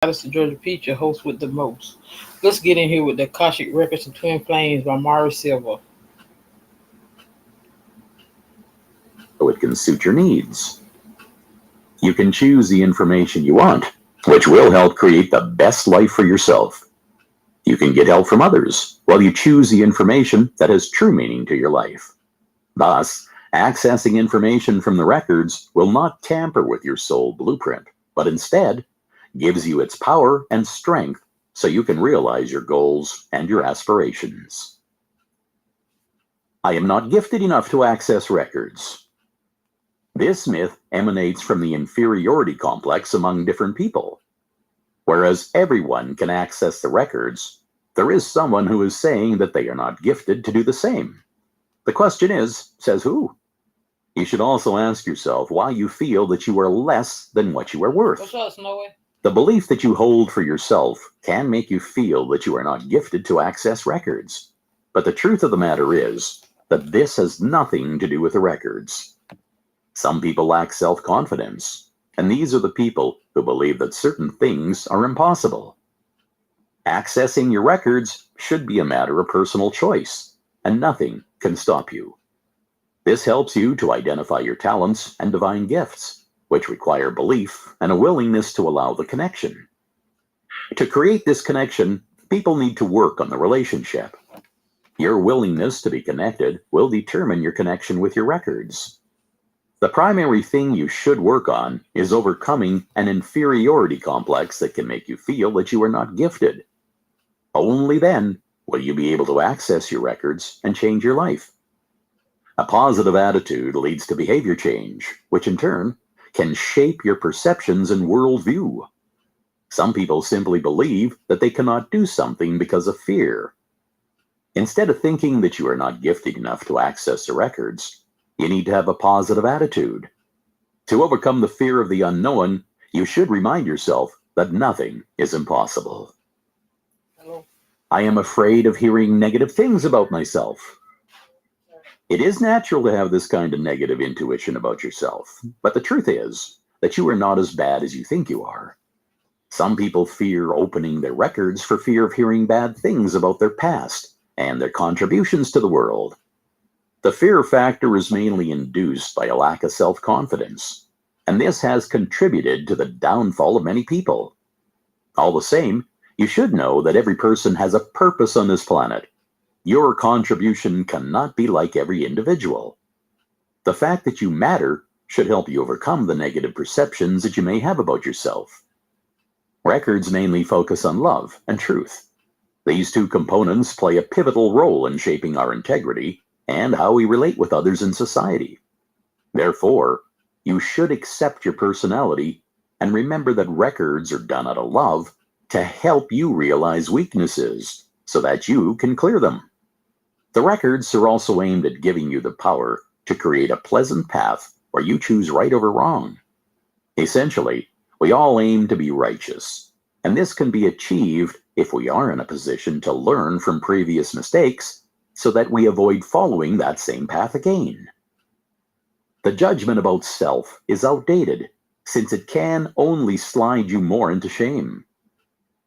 This is Georgia Peach, your host with the most. Let's get in here with the Akashic Records of Twin Flames by Mari Silva. So it can suit your needs. You can choose the information you want, which will help create the best life for yourself. You can get help from others while you choose the information that has true meaning to your life. Thus, accessing information from the records will not tamper with your soul blueprint, but instead gives you its power and strength so you can realize your goals and your aspirations. I am not gifted enough to access records. This myth emanates from the inferiority complex among different people. Whereas everyone can access the records, there is someone who is saying that they are not gifted to do the same. The question is, says who? You should also ask yourself why you feel that you are less than what you are worth. What's up, Snowy? The belief that you hold for yourself can make you feel that you are not gifted to access records. But the truth of the matter is that this has nothing to do with the records. Some people lack self-confidence, and these are the people who believe that certain things are impossible. Accessing your records should be a matter of personal choice, and nothing can stop you. This helps you to identify your talents and divine gifts, which require belief and a willingness to allow the connection. To create this connection, people need to work on the relationship. Your willingness to be connected will determine your connection with your records. The primary thing you should work on is overcoming an inferiority complex that can make you feel that you are not gifted. Only then will you be able to access your records and change your life. A positive attitude leads to behavior change, which in turn can shape your perceptions and worldview. Some people simply believe that they cannot do something because of fear. Instead of thinking that you are not gifted enough to access the records, you need to have a positive attitude. To overcome the fear of the unknown, you should remind yourself that nothing is impossible. Hello. I am afraid of hearing negative things about myself. It is natural to have this kind of negative intuition about yourself, but the truth is that you are not as bad as you think you are. Some people fear opening their records for fear of hearing bad things about their past and their contributions to the world. The fear factor is mainly induced by a lack of self-confidence, and this has contributed to the downfall of many people. All the same, you should know that every person has a purpose on this planet. Your contribution cannot be like every individual. The fact that you matter should help you overcome the negative perceptions that you may have about yourself. Records mainly focus on love and truth. These two components play a pivotal role in shaping our integrity and how we relate with others in society. Therefore, you should accept your personality and remember that records are done out of love to help you realize weaknesses so that you can clear them. The records are also aimed at giving you the power to create a pleasant path where you choose right over wrong. Essentially, we all aim to be righteous, and this can be achieved if we are in a position to learn from previous mistakes so that we avoid following that same path again. The judgment about self is outdated, since it can only slide you more into shame.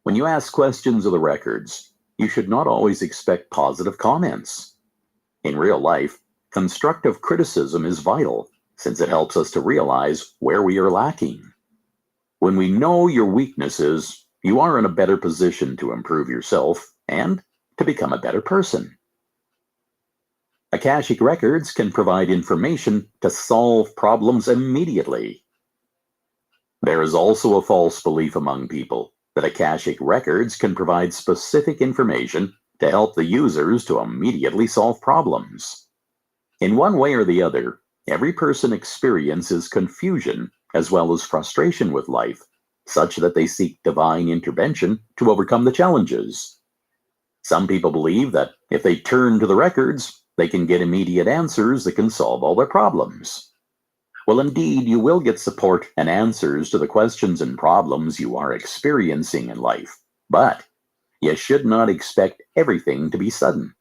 When you ask questions of the records, you should not always expect positive comments. In real life, constructive criticism is vital, since it helps us to realize where we are lacking. When we know your weaknesses, you are in a better position to improve yourself and to become a better person. Akashic records can provide information to solve problems immediately. There is also a false belief among people that Akashic records can provide specific information to help the users to immediately solve problems. In one way or the other, every person experiences confusion as well as frustration with life, such that they seek divine intervention to overcome the challenges. Some people believe that if they turn to the records, they can get immediate answers that can solve all their problems. Well, indeed, you will get support and answers to the questions and problems you are experiencing in life, but you should not expect everything to be sudden.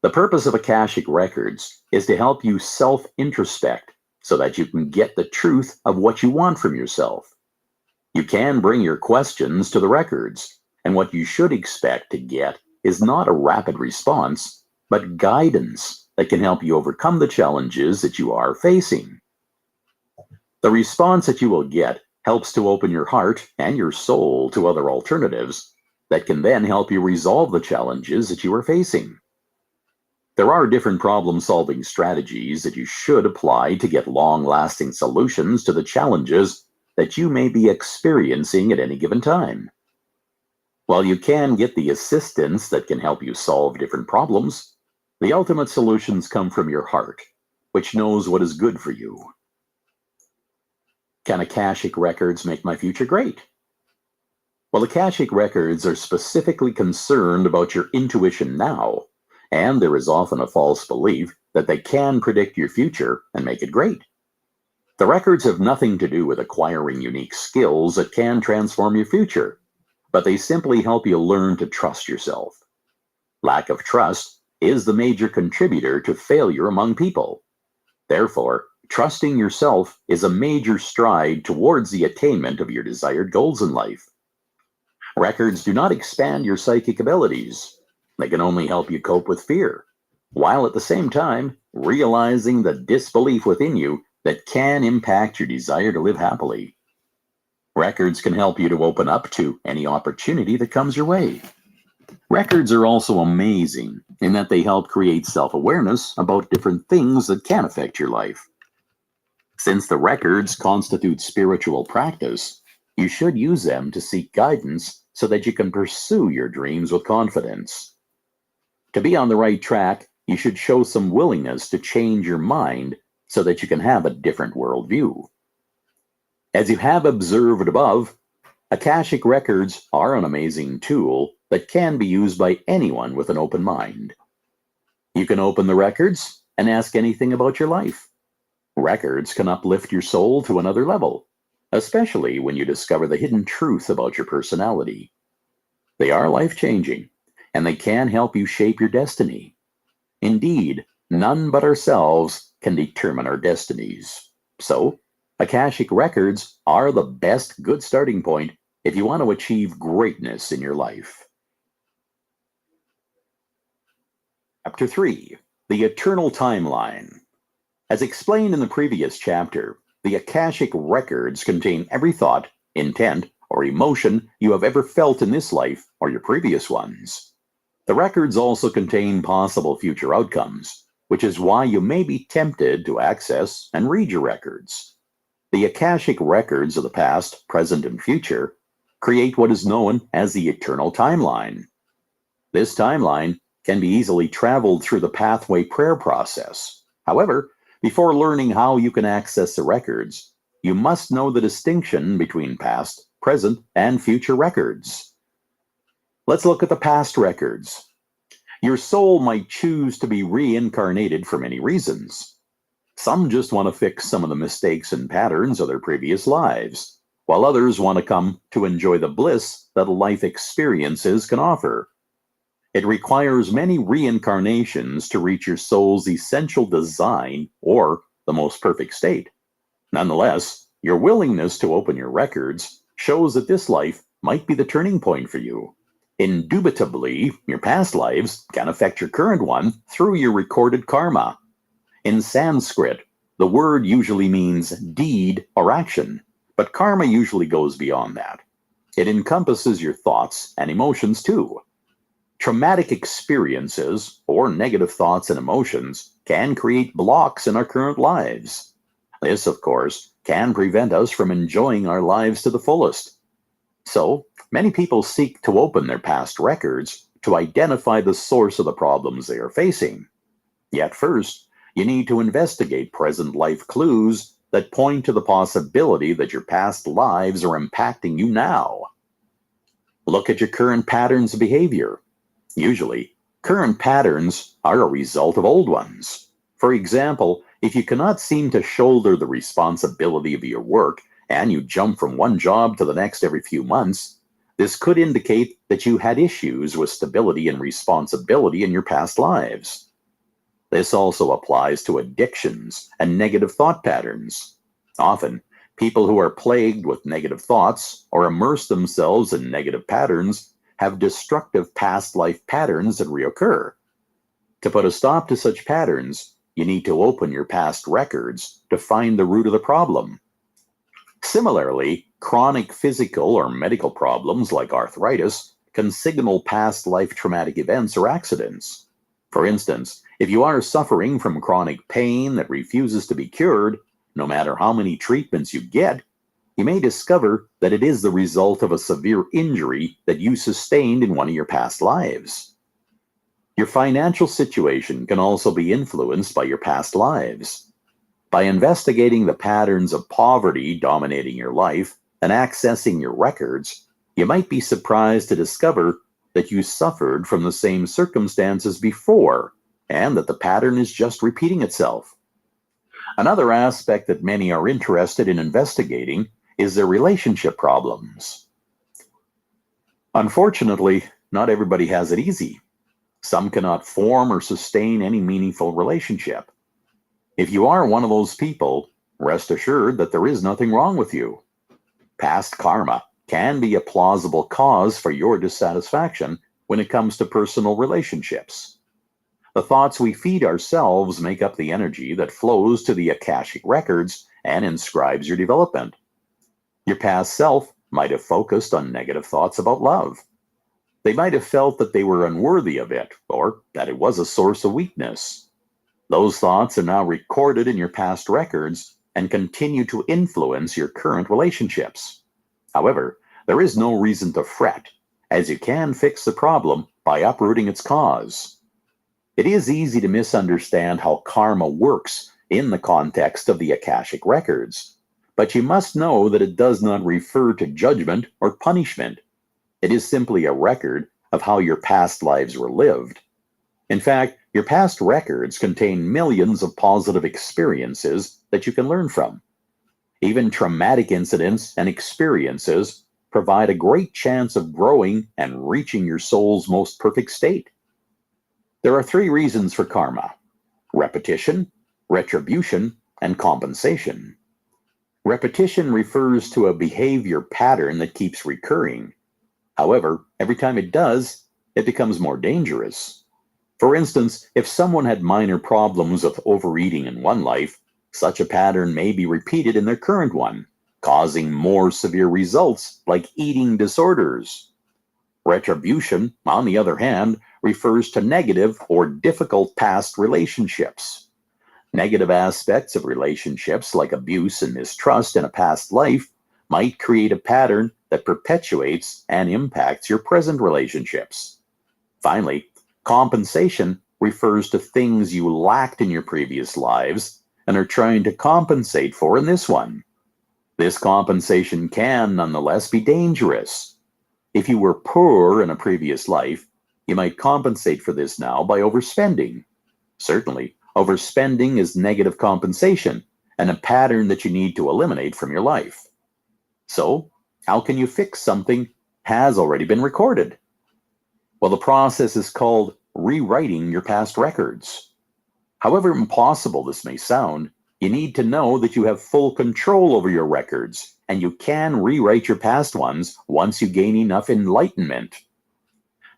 The purpose of Akashic records is to help you self-introspect so that you can get the truth of what you want from yourself. You can bring your questions to the records, and what you should expect to get is not a rapid response, but guidance that can help you overcome the challenges that you are facing. The response that you will get helps to open your heart and your soul to other alternatives that can then help you resolve the challenges that you are facing. There are different problem-solving strategies that you should apply to get long-lasting solutions to the challenges that you may be experiencing at any given time. While you can get the assistance that can help you solve different problems, the ultimate solutions come from your heart, which knows what is good for you. Can Akashic records make my future great? Well, Akashic records are specifically concerned about your intuition now, and there is often a false belief that they can predict your future and make it great. The records have nothing to do with acquiring unique skills that can transform your future, but they simply help you learn to trust yourself. Lack of trust is the major contributor to failure among people. Therefore, trusting yourself is a major stride towards the attainment of your desired goals in life. Records do not expand your psychic abilities. They can only help you cope with fear, while at the same time realizing the disbelief within you that can impact your desire to live happily. Records can help you to open up to any opportunity that comes your way. Records are also amazing in that they help create self-awareness about different things that can affect your life. Since the records constitute spiritual practice, you should use them to seek guidance so that you can pursue your dreams with confidence. To be on the right track, you should show some willingness to change your mind so that you can have a different worldview. As you have observed above, Akashic records are an amazing tool that can be used by anyone with an open mind. You can open the records and ask anything about your life. Records can uplift your soul to another level, especially when you discover the hidden truth about your personality. They are life-changing, and they can help you shape your destiny. Indeed, none but ourselves can determine our destinies. So, Akashic records are the best good starting point if you want to achieve greatness in your life. Chapter 3. The Eternal Timeline. As explained in the previous chapter, the Akashic records contain every thought, intent, or emotion you have ever felt in this life or your previous ones. The records also contain possible future outcomes, which is why you may be tempted to access and read your records. The Akashic records of the past, present, and future create what is known as the Eternal Timeline. This timeline can be easily traveled through the pathway prayer process. However, before learning how you can access the records, you must know the distinction between past, present, and future records. Let's look at the past records. Your soul might choose to be reincarnated for many reasons. Some just want to fix some of the mistakes and patterns of their previous lives, while others want to come to enjoy the bliss that life experiences can offer. It requires many reincarnations to reach your soul's essential design or the most perfect state. Nonetheless, your willingness to open your records shows that this life might be the turning point for you. Indubitably, your past lives can affect your current one through your recorded karma. In Sanskrit, the word usually means deed or action, but karma usually goes beyond that. It encompasses your thoughts and emotions too. Traumatic experiences or negative thoughts and emotions can create blocks in our current lives. This, of course, can prevent us from enjoying our lives to the fullest. So, many people seek to open their past records to identify the source of the problems they are facing. Yet first, you need to investigate present life clues that point to the possibility that your past lives are impacting you now. Look at your current patterns of behavior. Usually, current patterns are a result of old ones. For example, if you cannot seem to shoulder the responsibility of your work and you jump from one job to the next every few months, this could indicate that you had issues with stability and responsibility in your past lives. This also applies to addictions and negative thought patterns. Often, People who are plagued with negative thoughts or immerse themselves in negative patterns have destructive past life patterns that reoccur. To put a stop to such patterns, you need to open your past records to find the root of the problem. Similarly, chronic physical or medical problems like arthritis can signal past life traumatic events or accidents. For instance, if you are suffering from chronic pain that refuses to be cured, no matter how many treatments you get, you may discover that it is the result of a severe injury that you sustained in one of your past lives. Your financial situation can also be influenced by your past lives. By investigating the patterns of poverty dominating your life and accessing your records, you might be surprised to discover that you suffered from the same circumstances before, and that the pattern is just repeating itself. Another aspect that many are interested in investigating is their relationship problems. Unfortunately, not everybody has it easy. Some cannot form or sustain any meaningful relationship. If you are one of those people, rest assured that there is nothing wrong with you. Past karma can be a plausible cause for your dissatisfaction when it comes to personal relationships. The thoughts we feed ourselves make up the energy that flows to the Akashic records and inscribes your development. Your past self might have focused on negative thoughts about love. They might have felt that they were unworthy of it, or that it was a source of weakness. Those thoughts are now recorded in your past records and continue to influence your current relationships. However, there is no reason to fret, as you can fix the problem by uprooting its cause. It is easy to misunderstand how karma works in the context of the Akashic records, but you must know that it does not refer to judgment or punishment. It is simply a record of how your past lives were lived. In fact, your past records contain millions of positive experiences that you can learn from. Even traumatic incidents and experiences provide a great chance of growing and reaching your soul's most perfect state. There are 3 reasons for karma: repetition, retribution, and compensation. Repetition refers to a behavior pattern that keeps recurring. However, every time it does, it becomes more dangerous. For instance, if someone had minor problems with overeating in one life, such a pattern may be repeated in their current one, causing more severe results like eating disorders. Retribution, on the other hand, refers to negative or difficult past relationships. Negative aspects of relationships like abuse and mistrust in a past life might create a pattern that perpetuates and impacts your present relationships. Finally, compensation refers to things you lacked in your previous lives and are trying to compensate for in this one. This compensation can nonetheless be dangerous. If you were poor in a previous life, you might compensate for this now by overspending. Certainly, overspending is negative compensation and a pattern that you need to eliminate from your life. So, how can you fix something has already been recorded? Well, the process is called rewriting your past records. However impossible this may sound, you need to know that you have full control over your records, and you can rewrite your past ones once you gain enough enlightenment.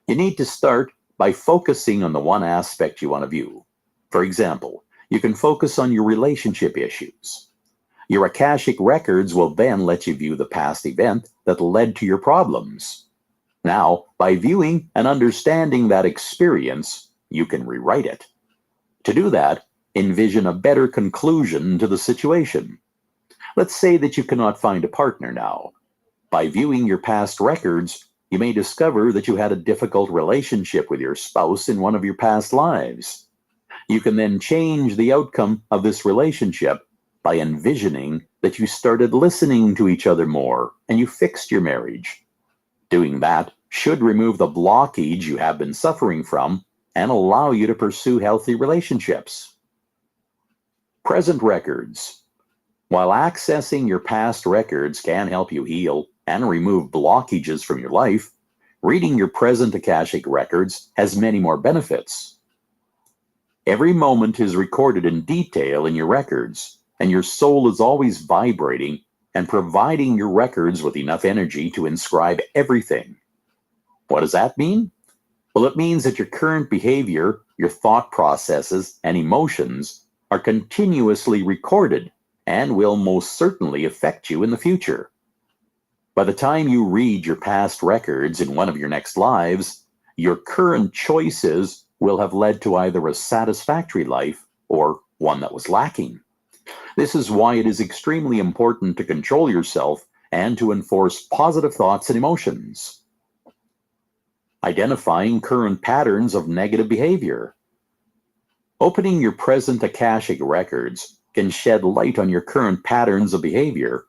You need to start by focusing on the one aspect you want to view. For example, you can focus on your relationship issues. Your Akashic records will then let you view the past event that led to your problems. Now, by viewing and understanding that experience, you can rewrite it. To do that, envision a better conclusion to the situation. Let's say that you cannot find a partner now. By viewing your past records, you may discover that you had a difficult relationship with your spouse in one of your past lives. You can then change the outcome of this relationship by envisioning that you started listening to each other more and you fixed your marriage. Doing that should remove the blockage you have been suffering from and allow you to pursue healthy relationships. Present records. While accessing your past records can help you heal and remove blockages from your life, reading your present Akashic records has many more benefits. Every moment is recorded in detail in your records, and your soul is always vibrating and providing your records with enough energy to inscribe everything. What does that mean? Well, it means that your current behavior, your thought processes, and emotions are continuously recorded and will most certainly affect you in the future. By the time you read your past records in one of your next lives, your current choices will have led to either a satisfactory life or one that was lacking. This is why it is extremely important to control yourself and to enforce positive thoughts and emotions. Identifying current patterns of negative behavior. Opening your present Akashic records can shed light on your current patterns of behavior.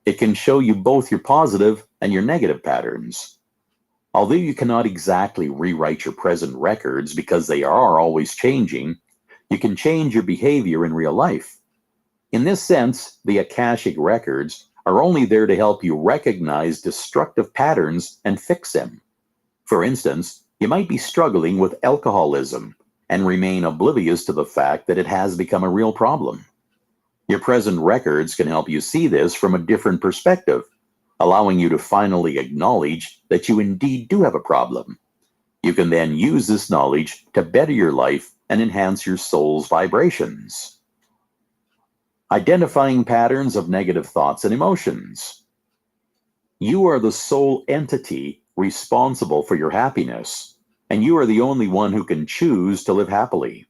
It can show you both your positive and your negative patterns. Although you cannot exactly rewrite your present records because they are always changing, you can change your behavior in real life. In this sense, the Akashic records are only there to help you recognize destructive patterns and fix them. For instance, you might be struggling with alcoholism and remain oblivious to the fact that it has become a real problem. Your present records can help you see this from a different perspective, allowing you to finally acknowledge that you indeed do have a problem. You can then use this knowledge to better your life and enhance your soul's vibrations. Identifying patterns of negative thoughts and emotions. You are the sole entity responsible for your happiness, and you are the only one who can choose to live happily.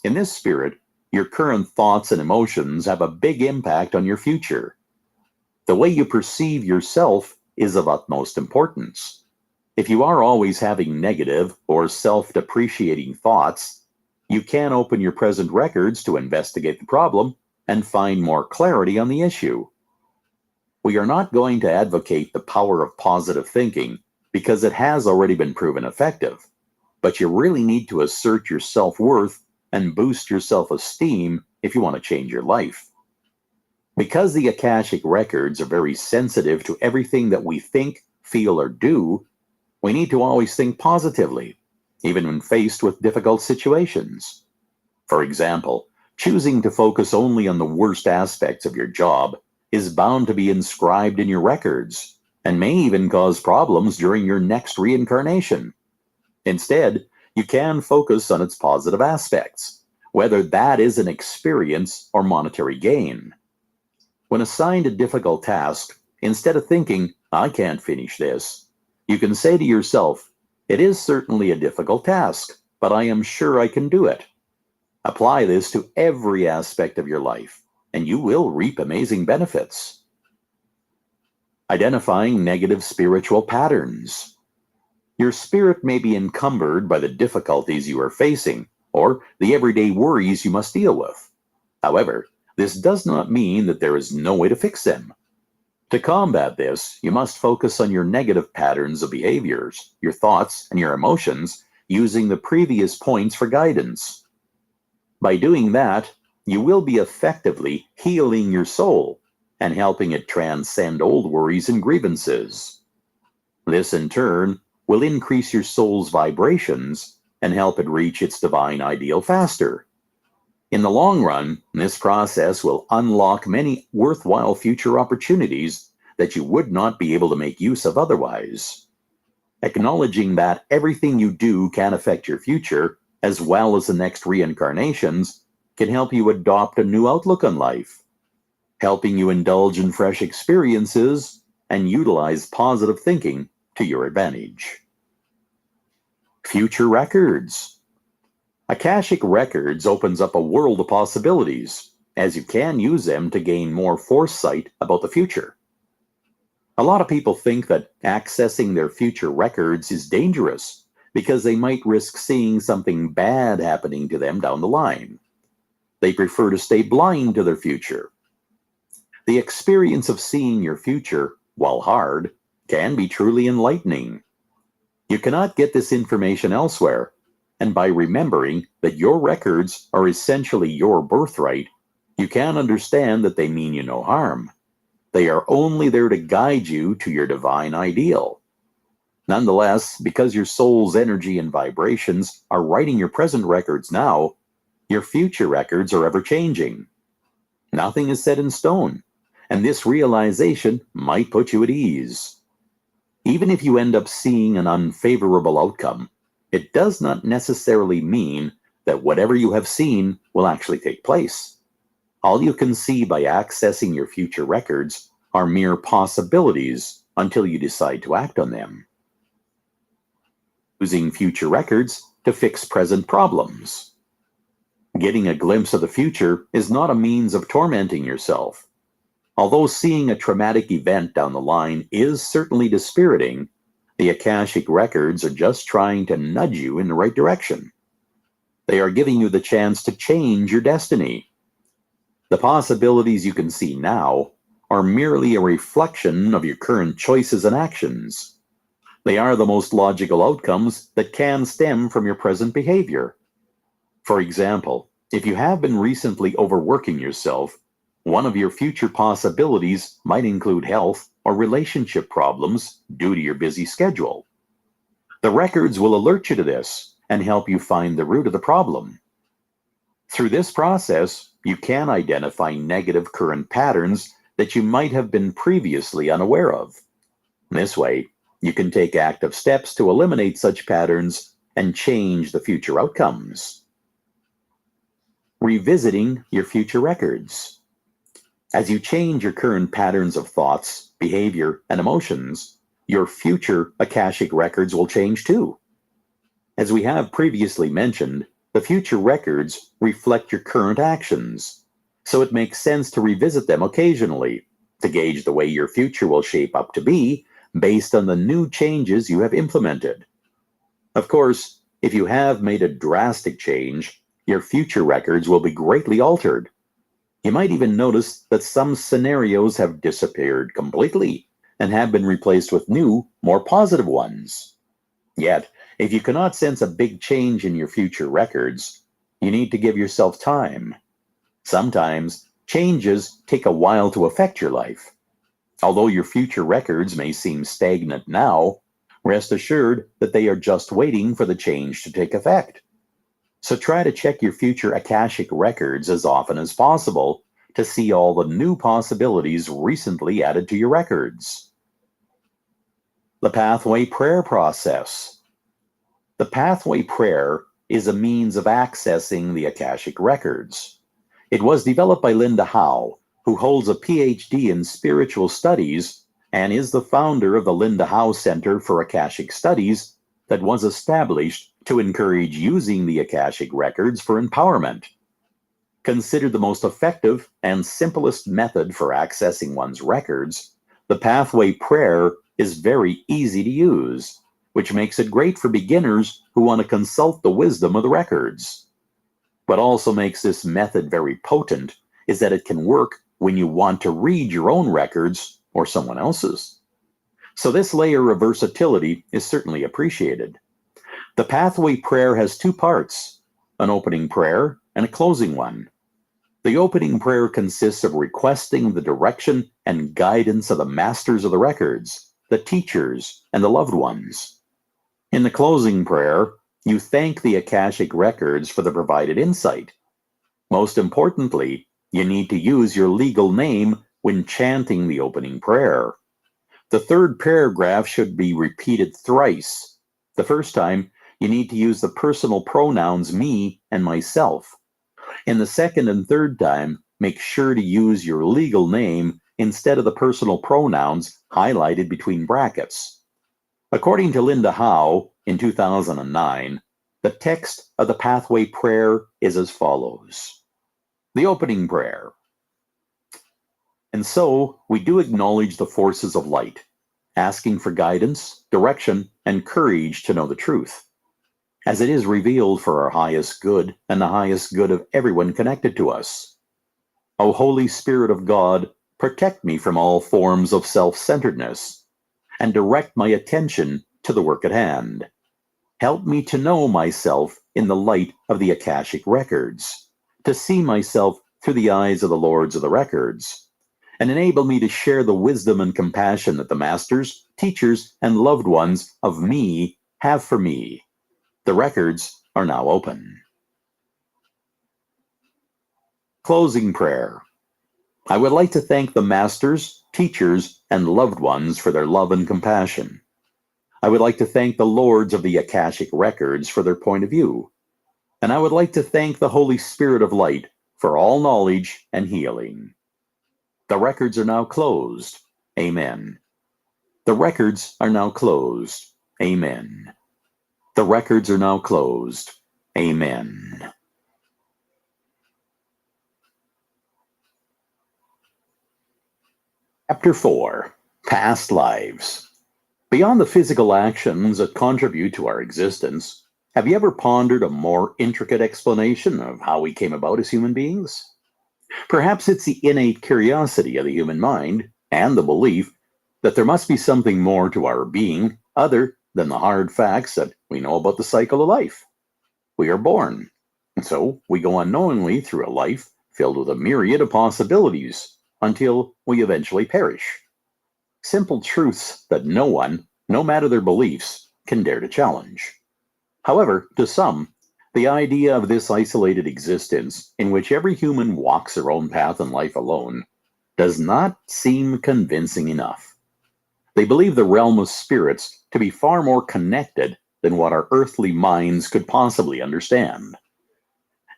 In this spirit, your current thoughts and emotions have a big impact on your future. The way you perceive yourself is of utmost importance. If you are always having negative or self-depreciating thoughts, you can open your present records to investigate the problem and find more clarity on the issue. We are not going to advocate the power of positive thinking because it has already been proven effective, but you really need to assert your self-worth and boost your self-esteem if you want to change your life. Because the Akashic records are very sensitive to everything that we think, feel, or do, we need to always think positively, even when faced with difficult situations. For example, choosing to focus only on the worst aspects of your job is bound to be inscribed in your records and may even cause problems during your next reincarnation. Instead, you can focus on its positive aspects, whether that is an experience or monetary gain. When assigned a difficult task, instead of thinking, "I can't finish this," you can say to yourself, "It is certainly a difficult task, but I am sure I can do it." Apply this to every aspect of your life, and you will reap amazing benefits. Identifying negative spiritual patterns. Your spirit may be encumbered by the difficulties you are facing, or the everyday worries you must deal with. However, this does not mean that there is no way to fix them. To combat this, you must focus on your negative patterns of behaviors, your thoughts, and your emotions, using the previous points for guidance. By doing that, you will be effectively healing your soul and helping it transcend old worries and grievances. This, in turn, will increase your soul's vibrations and help it reach its divine ideal faster. In the long run, this process will unlock many worthwhile future opportunities that you would not be able to make use of otherwise. Acknowledging that everything you do can affect your future, as well as the next reincarnations, can help you adopt a new outlook on life, helping you indulge in fresh experiences and utilize positive thinking to your advantage. Future records. Akashic records opens up a world of possibilities, as you can use them to gain more foresight about the future. A lot of people think that accessing their future records is dangerous because they might risk seeing something bad happening to them down the line. They prefer to stay blind to their future. The experience of seeing your future, while hard, can be truly enlightening. You cannot get this information elsewhere, and by remembering that your records are essentially your birthright, you can understand that they mean you no harm. They are only there to guide you to your divine ideal. Nonetheless, because your soul's energy and vibrations are writing your present records now, your future records are ever changing. Nothing is set in stone, and this realization might put you at ease. Even if you end up seeing an unfavorable outcome, it does not necessarily mean that whatever you have seen will actually take place. All you can see by accessing your future records are mere possibilities until you decide to act on them. Using future records to fix present problems. Getting a glimpse of the future is not a means of tormenting yourself. Although seeing a traumatic event down the line is certainly dispiriting, the Akashic records are just trying to nudge you in the right direction. They are giving you the chance to change your destiny. The possibilities you can see now are merely a reflection of your current choices and actions. They are the most logical outcomes that can stem from your present behavior. For example, if you have been recently overworking yourself, one of your future possibilities might include health or relationship problems due to your busy schedule. The records will alert you to this and help you find the root of the problem. Through this process, you can identify negative current patterns that you might have been previously unaware of. This way, you can take active steps to eliminate such patterns and change the future outcomes. Revisiting your future records. As you change your current patterns of thoughts, behavior, and emotions, your future Akashic records will change too. As we have previously mentioned, the future records reflect your current actions, so it makes sense to revisit them occasionally to gauge the way your future will shape up to be based on the new changes you have implemented. Of course, if you have made a drastic change, your future records will be greatly altered. You might even notice that some scenarios have disappeared completely and have been replaced with new, more positive ones. Yet, if you cannot sense a big change in your future records, you need to give yourself time. Sometimes, changes take a while to affect your life. Although your future records may seem stagnant now, rest assured that they are just waiting for the change to take effect. So try to check your future Akashic records as often as possible to see all the new possibilities recently added to your records. The Pathway Prayer Process. The Pathway Prayer is a means of accessing the Akashic records. It was developed by Linda Howe, who holds a PhD in spiritual studies and is the founder of the Linda Howe Center for Akashic Studies that was established to encourage using the Akashic records for empowerment. Considered the most effective and simplest method for accessing one's records, the Pathway Prayer is very easy to use, which makes it great for beginners who want to consult the wisdom of the records. What also makes this method very potent is that it can work when you want to read your own records or someone else's. So this layer of versatility is certainly appreciated. The Pathway Prayer has two parts, an opening prayer and a closing one. The opening prayer consists of requesting the direction and guidance of the masters of the records, the teachers, and the loved ones. In the closing prayer, you thank the Akashic records for the provided insight. Most importantly, you need to use your legal name when chanting the opening prayer. The third paragraph should be repeated thrice. The first time, you need to use the personal pronouns me and myself. In the second and third time, make sure to use your legal name instead of the personal pronouns highlighted between brackets. According to Linda Howe in 2009, the text of the Pathway Prayer is as follows. The opening prayer. And so we do acknowledge the forces of light, asking for guidance, direction, and courage to know the truth, as it is revealed for our highest good and the highest good of everyone connected to us. O Holy Spirit of God, protect me from all forms of self-centeredness, and direct my attention to the work at hand. Help me to know myself in the light of the Akashic records, to see myself through the eyes of the Lords of the Records, and enable me to share the wisdom and compassion that the masters, teachers, and loved ones of me have for me. The records are now open. Closing prayer. I would like to thank the masters, teachers, and loved ones for their love and compassion. I would like to thank the lords of the Akashic records for their point of view. And I would like to thank the Holy Spirit of Light for all knowledge and healing. The records are now closed. Amen. The records are now closed. Amen. The records are now closed. Amen. Chapter 4. Past Lives. Beyond the physical actions that contribute to our existence, have you ever pondered a more intricate explanation of how we came about as human beings? Perhaps it's the innate curiosity of the human mind and the belief that there must be something more to our being other than the hard facts that we know about the cycle of life. We are born, and so we go unknowingly through a life filled with a myriad of possibilities until we eventually perish. Simple truths that no one, no matter their beliefs, can dare to challenge. However, to some, the idea of this isolated existence in which every human walks their own path in life alone does not seem convincing enough. They believe the realm of spirits to be far more connected than what our earthly minds could possibly understand.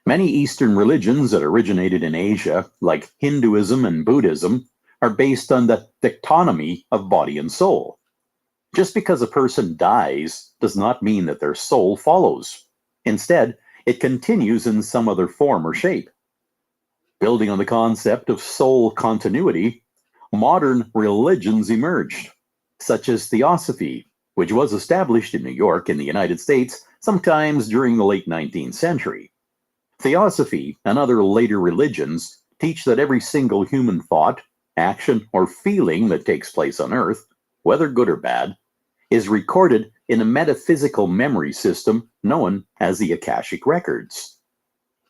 Many Eastern religions that originated in Asia, like Hinduism and Buddhism, are based on the dichotomy of body and soul. Just because a person dies does not mean that their soul follows. Instead, it continues in some other form or shape. Building on the concept of soul continuity, modern religions emerged, such as Theosophy, which was established in New York in the United States sometimes during the late 19th century. Theosophy and other later religions teach that every single human thought, action, or feeling that takes place on Earth, whether good or bad, is recorded in a metaphysical memory system known as the Akashic records.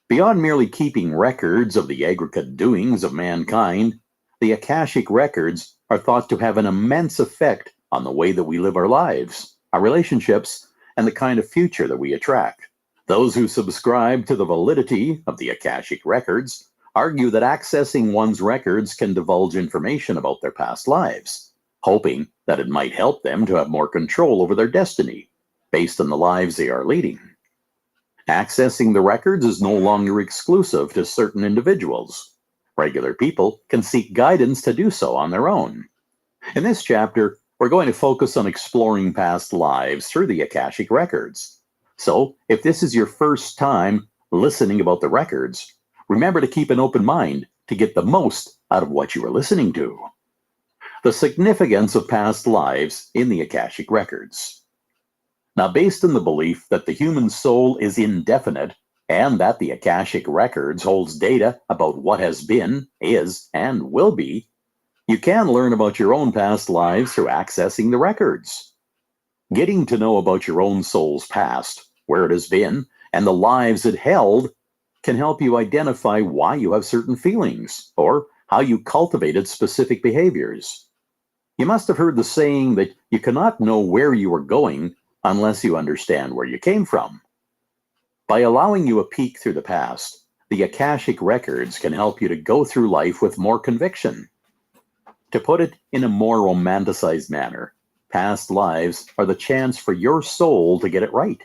Beyond merely keeping records of the aggregate doings of mankind, the Akashic records are thought to have an immense effect on the way that we live our lives, our relationships, and the kind of future that we attract. Those who subscribe to the validity of the Akashic records argue that accessing one's records can divulge information about their past lives, hoping that it might help them to have more control over their destiny, based on the lives they are leading. Accessing the records is no longer exclusive to certain individuals. Regular people can seek guidance to do so on their own. In this chapter, we're going to focus on exploring past lives through the Akashic records. So, if this is your first time listening about the records, remember to keep an open mind to get the most out of what you are listening to. The significance of past lives in the Akashic records. Now, based on the belief that the human soul is indefinite and that the Akashic records holds data about what has been, is, and will be, you can learn about your own past lives through accessing the records. Getting to know about your own soul's past, where it has been, and the lives it held can help you identify why you have certain feelings or how you cultivated specific behaviors. You must have heard the saying that you cannot know where you are going unless you understand where you came from. By allowing you a peek through the past, the Akashic records can help you to go through life with more conviction. To put it in a more romanticized manner, past lives are the chance for your soul to get it right.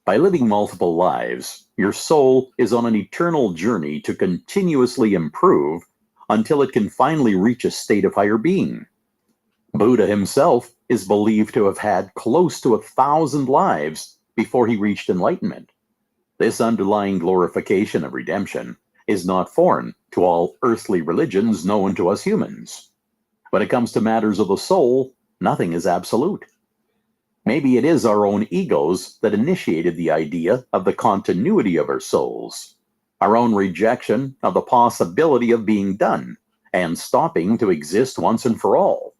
By living multiple lives, your soul is on an eternal journey to continuously improve until it can finally reach a state of higher being. Buddha himself is believed to have had close to 1,000 lives before he reached enlightenment. This underlying glorification of redemption is not foreign to all earthly religions known to us humans. When it comes to matters of the soul, nothing is absolute. Maybe it is our own egos that initiated the idea of the continuity of our souls, our own rejection of the possibility of being done and stopping to exist once and for all.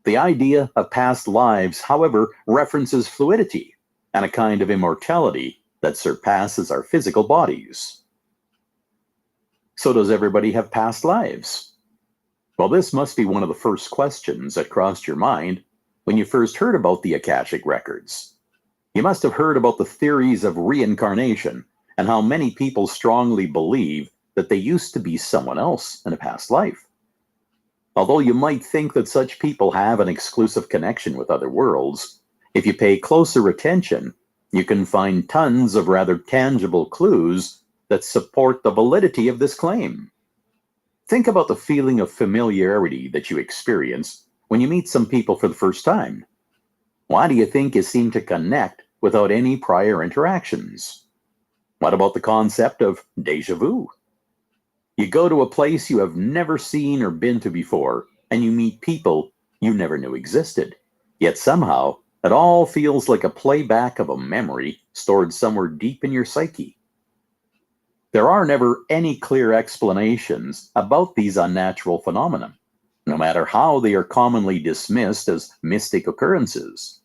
The idea of past lives, however, references fluidity and a kind of immortality that surpasses our physical bodies. So does everybody have past lives? Well, this must be one of the first questions that crossed your mind when you first heard about the Akashic records. You must have heard about the theories of reincarnation and how many people strongly believe that they used to be someone else in a past life. Although you might think that such people have an exclusive connection with other worlds, if you pay closer attention, you can find tons of rather tangible clues that support the validity of this claim. Think about the feeling of familiarity that you experience when you meet some people for the first time. Why do you think you seem to connect without any prior interactions? What about the concept of déjà vu? You go to a place you have never seen or been to before, and you meet people you never knew existed. Yet somehow, it all feels like a playback of a memory stored somewhere deep in your psyche. There are never any clear explanations about these unnatural phenomena, no matter how they are commonly dismissed as mystic occurrences.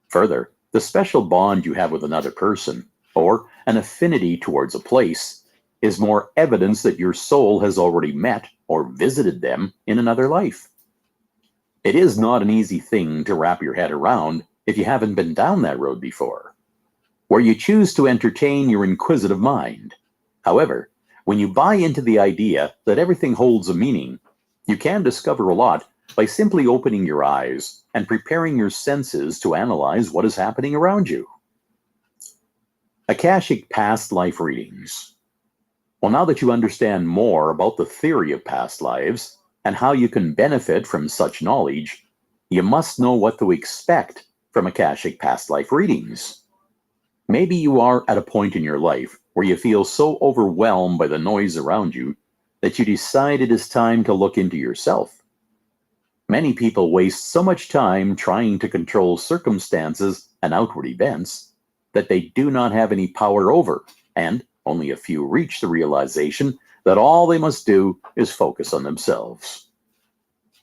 Further, the special bond you have with another person, or an affinity towards a place, is more evidence that your soul has already met or visited them in another life. It is not an easy thing to wrap your head around if you haven't been down that road before, where you choose to entertain your inquisitive mind. However, when you buy into the idea that everything holds a meaning, you can discover a lot by simply opening your eyes and preparing your senses to analyze what is happening around you. Akashic past life readings. Well, now that you understand more about the theory of past lives and how you can benefit from such knowledge, you must know what to expect from Akashic past life readings. Maybe you are at a point in your life where you feel so overwhelmed by the noise around you that you decide it is time to look into yourself. Many people waste so much time trying to control circumstances and outward events that they do not have any power over, and only a few reach the realization that all they must do is focus on themselves.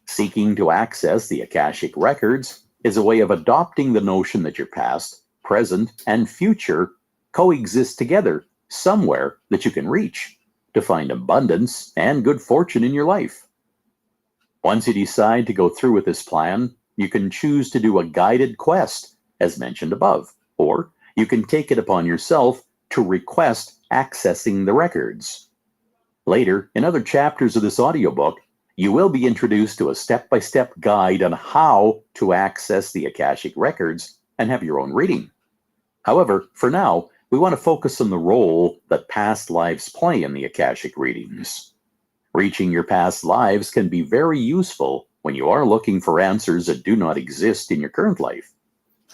Seeking to access the Akashic records is a way of adopting the notion that your past, present, and future coexist together somewhere that you can reach to find abundance and good fortune in your life. Once you decide to go through with this plan, you can choose to do a guided quest, as mentioned above, or you can take it upon yourself to request accessing the records. Later, in other chapters of this audiobook, you will be introduced to a step-by-step guide on how to access the Akashic records and have your own reading. However, for now, we want to focus on the role that past lives play in the Akashic readings. Reaching your past lives can be very useful when you are looking for answers that do not exist in your current life,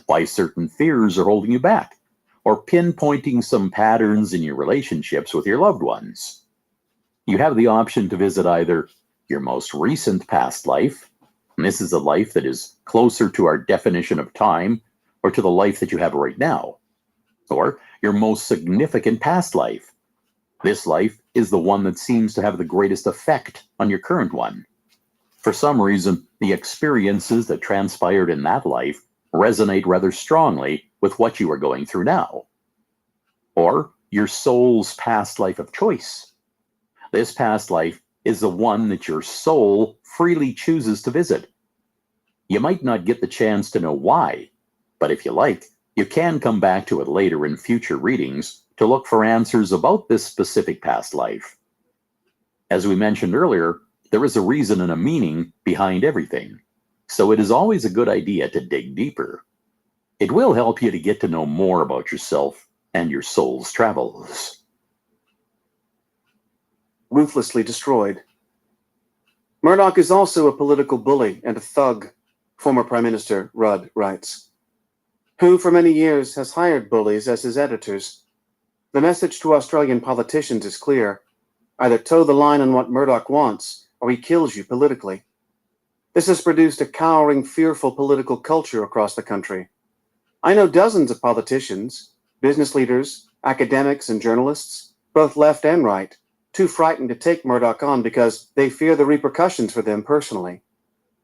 why certain fears are holding you back, or pinpointing some patterns in your relationships with your loved ones. You have the option to visit either your most recent past life, and this is a life that is closer to our definition of time, or to the life that you have right now, or your most significant past life. This life is the one that seems to have the greatest effect on your current one. For some reason, the experiences that transpired in that life resonate rather strongly with what you are going through now. Or your soul's past life of choice. This past life is the one that your soul freely chooses to visit. You might not get the chance to know why, but if you like, you can come back to it later in future readings to look for answers about this specific past life. As we mentioned earlier, there is a reason and a meaning behind everything, so it is always a good idea to dig deeper. It will help you to get to know more about yourself and your soul's travels. Ruthlessly destroyed. Murdoch is also a political bully and a thug, former Prime Minister Rudd writes, who for many years has hired bullies as his editors. The message to Australian politicians is clear. Either toe the line on what Murdoch wants, or he kills you politically. This has produced a cowering, fearful political culture across the country. I know dozens of politicians, business leaders, academics, and journalists, both left and right, too frightened to take Murdoch on because they fear the repercussions for them personally.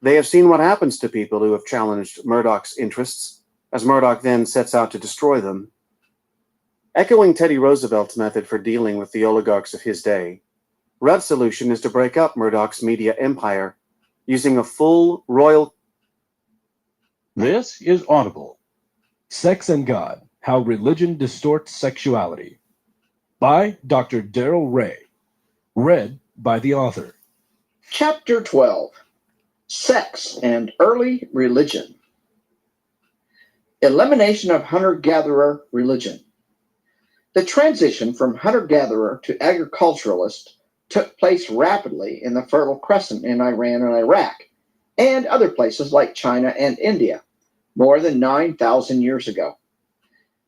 They have seen what happens to people who have challenged Murdoch's interests, as Murdoch then sets out to destroy them. Echoing Teddy Roosevelt's method for dealing with the oligarchs of his day, Rudd's solution is to break up Murdoch's media empire using a full royal... This is Audible. Sex and God, How Religion Distorts Sexuality by Dr. Daryl Ray. Read by the author. Chapter 12: Sex and Early Religion. Elimination of hunter-gatherer religion. The transition from hunter-gatherer to agriculturalist took place rapidly in the Fertile Crescent in Iran and Iraq, and other places like China and India, more than 9,000 years ago.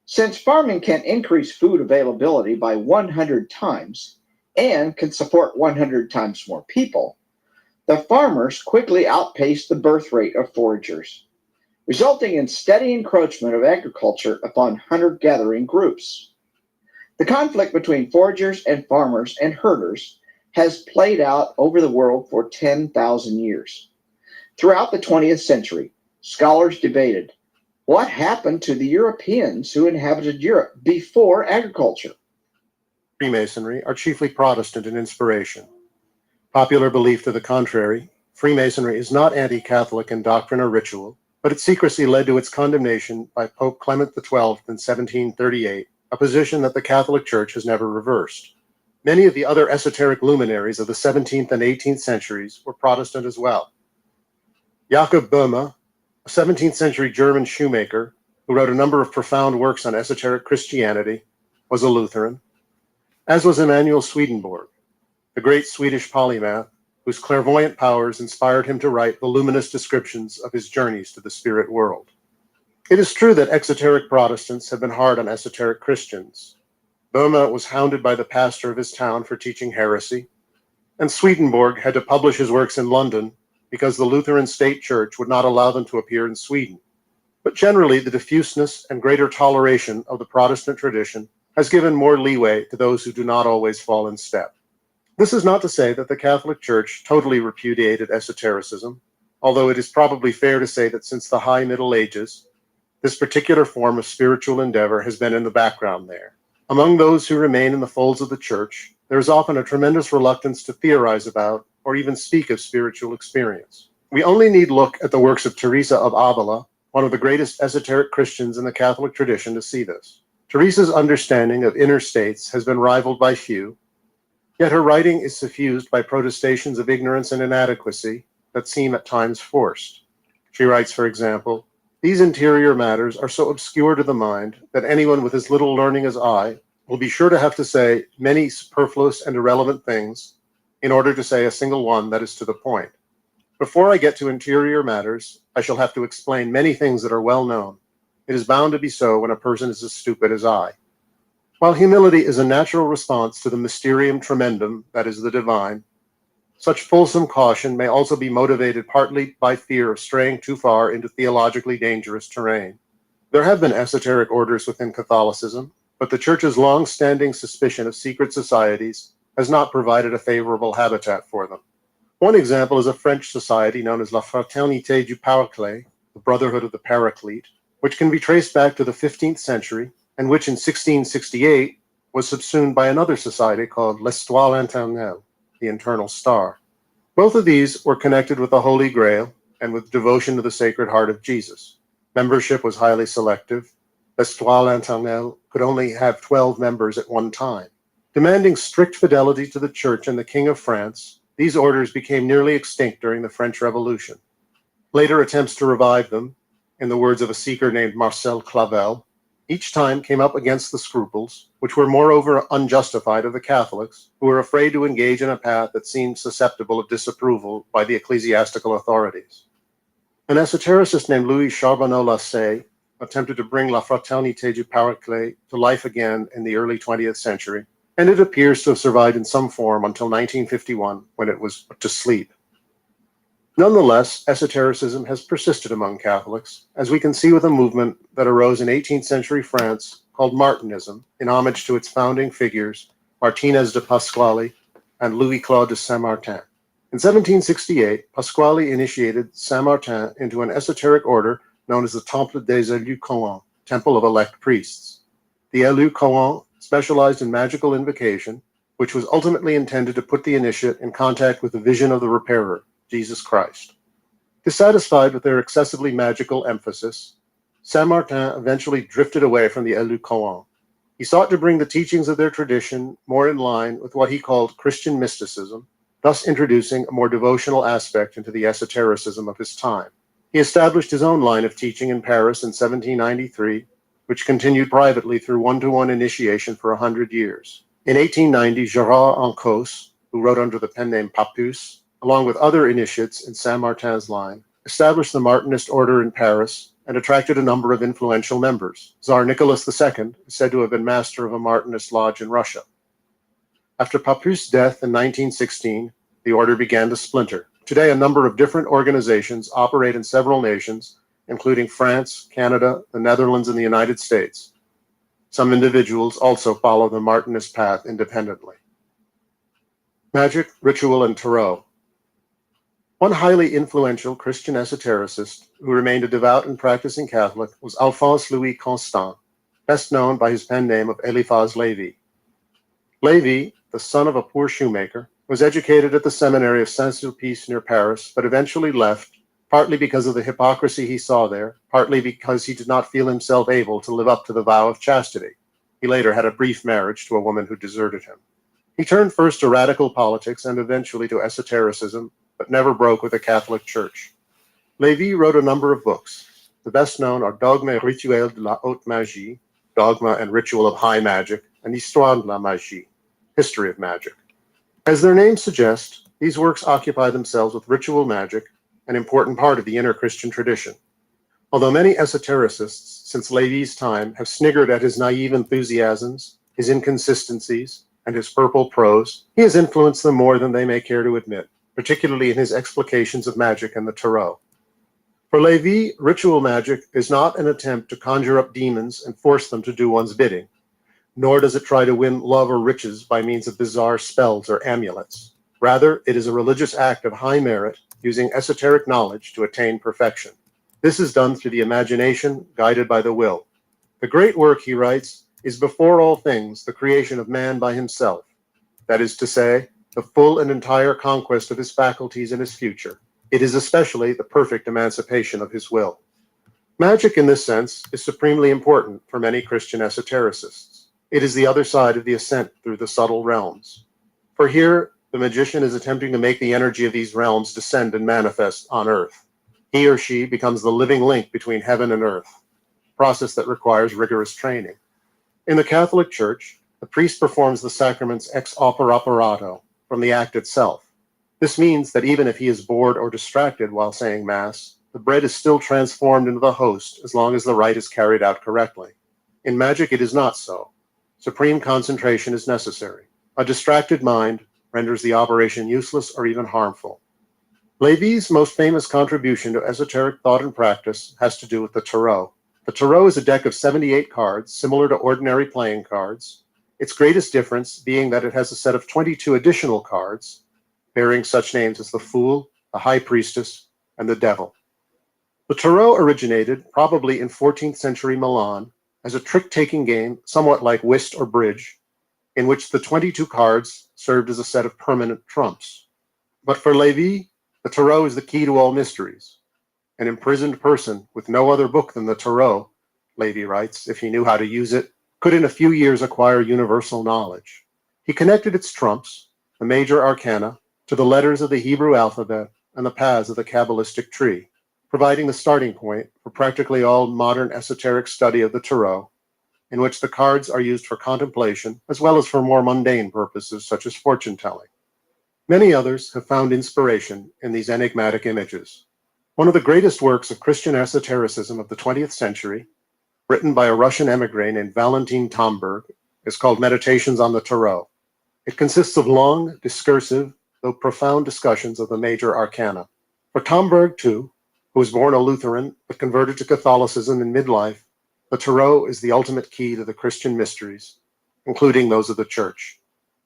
Since farming can increase food availability by 100 times and can support 100 times more people, the farmers quickly outpaced the birth rate of foragers, resulting in steady encroachment of agriculture upon hunter-gathering groups. The conflict between foragers and farmers and herders has played out over the world for 10,000 years. Throughout the 20th century, scholars debated what happened to the Europeans who inhabited Europe before agriculture. Freemasonry are chiefly Protestant in inspiration. Popular belief to the contrary, Freemasonry is not anti-Catholic in doctrine or ritual, but its secrecy led to its condemnation by Pope Clement XII in 1738, a position that the Catholic Church has never reversed. Many of the other esoteric luminaries of the 17th and 18th centuries were Protestant as well. Jakob Böhme, a 17th century German shoemaker who wrote a number of profound works on esoteric Christianity, was a Lutheran, as was Emanuel Swedenborg, the great Swedish polymath whose clairvoyant powers inspired him to write voluminous descriptions of his journeys to the spirit world. It is true that exoteric Protestants have been hard on esoteric Christians. Böhme was hounded by the pastor of his town for teaching heresy, and Swedenborg had to publish his works in London because the Lutheran State Church would not allow them to appear in Sweden. But generally, the diffuseness and greater toleration of the Protestant tradition has given more leeway to those who do not always fall in step. This is not to say that the Catholic Church totally repudiated esotericism, although it is probably fair to say that since the High Middle Ages, this particular form of spiritual endeavor has been in the background there. Among those who remain in the folds of the Church, there is often a tremendous reluctance to theorize about or even speak of spiritual experience. We only need look at the works of Teresa of Avila, one of the greatest esoteric Christians in the Catholic tradition, to see this. Teresa's understanding of inner states has been rivaled by few, yet her writing is suffused by protestations of ignorance and inadequacy that seem at times forced. She writes, for example, "These interior matters are so obscure to the mind that anyone with as little learning as I will be sure to have to say many superfluous and irrelevant things in order to say a single one that is to the point. Before I get to interior matters, I shall have to explain many things that are well known. It is bound to be so when a person is as stupid as I." While humility is a natural response to the mysterium tremendum that is the divine, such fulsome caution may also be motivated partly by fear of straying too far into theologically dangerous terrain. There have been esoteric orders within Catholicism, but the Church's long-standing suspicion of secret societies has not provided a favorable habitat for them. One example is a French society known as La Fraternité du Paraclet, the Brotherhood of the Paraclete, which can be traced back to the 15th century, and which in 1668 was subsumed by another society called l'Étoile Internelle, the Internal Star. Both of these were connected with the Holy Grail and with devotion to the Sacred Heart of Jesus. Membership was highly selective. L'Étoile Internelle could only have 12 members at one time. Demanding strict fidelity to the Church and the King of France, these orders became nearly extinct during the French Revolution. Later attempts to revive them, in the words of a seeker named Marcel Clavel, each time came up against the scruples, which were moreover unjustified, of the Catholics, who were afraid to engage in a path that seemed susceptible of disapproval by the ecclesiastical authorities. An esotericist named Louis Charbonneau-Lassay attempted to bring La Fraternité du Paraclet to life again in the early 20th century, and it appears to have survived in some form until 1951, when it was put to sleep. Nonetheless, esotericism has persisted among Catholics, as we can see with a movement that arose in 18th century France called Martinism, in homage to its founding figures, Martinez de Pasquale and Louis-Claude de Saint-Martin. In 1768, Pasquale initiated Saint-Martin into an esoteric order known as the Temple des Élus Cohens, Temple of Elect Priests. The Élus Cohens specialized in magical invocation, which was ultimately intended to put the initiate in contact with the vision of the repairer, Jesus Christ. Dissatisfied with their excessively magical emphasis, Saint-Martin eventually drifted away from the Élus Cohens. He sought to bring the teachings of their tradition more in line with what he called Christian mysticism, thus introducing a more devotional aspect into the esotericism of his time. He established his own line of teaching in Paris in 1793, which continued privately through one-to-one initiation for 100 years. In 1890, Gérard Encausse, who wrote under the pen name Prsts, along with other initiates in Saint-Martin's line, established the Martinist order in Paris and attracted a number of influential members. Tsar Nicholas II is said to have been master of a Martinist lodge in Russia. After Prsts' death in 1916, the order began to splinter. Today, a number of different organizations operate in several nations, including France, Canada, the Netherlands, and the United States. Some individuals also follow the Martinist path independently. Magic, ritual, and tarot. One highly influential Christian esotericist who remained a devout and practicing Catholic was Alphonse Louis Constant, best known by his pen name of Eliphas Lévy. Lévy, the son of a poor shoemaker, was educated at the seminary of Saint-Sulpice near Paris, but eventually left, partly because of the hypocrisy he saw there, partly because he did not feel himself able to live up to the vow of chastity. He later had a brief marriage to a woman who deserted him. He turned first to radical politics and eventually to esotericism, but never broke with the Catholic Church. Lévy wrote a number of books. The best known are Dogme et Rituel de la Haute Magie, Dogma and Ritual of High Magic, and Histoire de la Magie, History of Magic. As their names suggest, these works occupy themselves with ritual magic, an important part of the inner Christian tradition. Although many esotericists since Lévy's time have sniggered at his naive enthusiasms, his inconsistencies, and his purple prose, he has influenced them more than they may care to admit, particularly in his explications of magic and the tarot. For Lévy, ritual magic is not an attempt to conjure up demons and force them to do one's bidding, nor does it try to win love or riches by means of bizarre spells or amulets. Rather, it is a religious act of high merit, using esoteric knowledge to attain perfection. This is done through the imagination, guided by the will. The great work, he writes, is before all things the creation of man by himself, that is to say, the full and entire conquest of his faculties and his future. It is especially the perfect emancipation of his will. Magic, in this sense, is supremely important for many Christian esotericists. It is the other side of the ascent through the subtle realms. For here, the magician is attempting to make the energy of these realms descend and manifest on earth. He or she becomes the living link between heaven and earth, a process that requires rigorous training. In the Catholic Church, the priest performs the sacraments ex opere operato, from the act itself. This means that even if he is bored or distracted while saying Mass, the bread is still transformed into the host as long as the rite is carried out correctly. In magic, it is not so. Supreme concentration is necessary. A distracted mind renders the operation useless or even harmful. Lévy's most famous contribution to esoteric thought and practice has to do with the tarot. The tarot is a deck of 78 cards, similar to ordinary playing cards, its greatest difference being that it has a set of 22 additional cards, bearing such names as the Fool, the High Priestess, and the Devil. The tarot originated, probably in 14th century Milan, as a trick-taking game somewhat like whist or bridge, in which the 22 cards served as a set of permanent trumps. But for Lévy, the tarot is the key to all mysteries. An imprisoned person with no other book than the tarot, Lévy writes, if he knew how to use it, could in a few years acquire universal knowledge. He connected its trumps, the major arcana, to the letters of the Hebrew alphabet and the paths of the Kabbalistic tree, providing the starting point for practically all modern esoteric study of the tarot, in which the cards are used for contemplation as well as for more mundane purposes such as fortune-telling. Many others have found inspiration in these enigmatic images. One of the greatest works of Christian esotericism of the 20th century, written by a Russian emigre named Valentin Tomberg, is called Meditations on the Tarot. It consists of long, discursive, though profound discussions of the major arcana. For Tomberg, too, who was born a Lutheran but converted to Catholicism in midlife, the tarot is the ultimate key to the Christian mysteries, including those of the Church.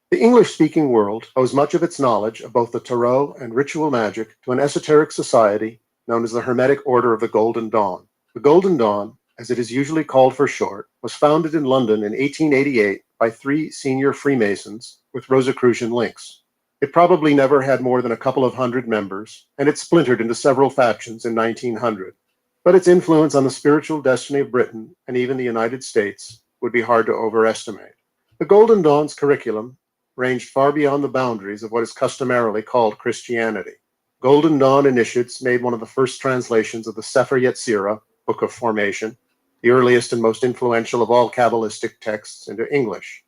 The English-speaking world owes much of its knowledge of both the tarot and ritual magic to an esoteric society known as the Hermetic Order of the Golden Dawn. The Golden Dawn, as it is usually called for short, was founded in London in 1888 by 3 senior Freemasons with Rosicrucian links. It probably never had more than a couple of hundred members, and it splintered into several factions in 1900. But its influence on the spiritual destiny of Britain and even the United States would be hard to overestimate. The Golden Dawn's curriculum ranged far beyond the boundaries of what is customarily called Christianity. Golden Dawn initiates made one of the first translations of the Sefer Yetzirah, Book of Formation, the earliest and most influential of all Kabbalistic texts, into English.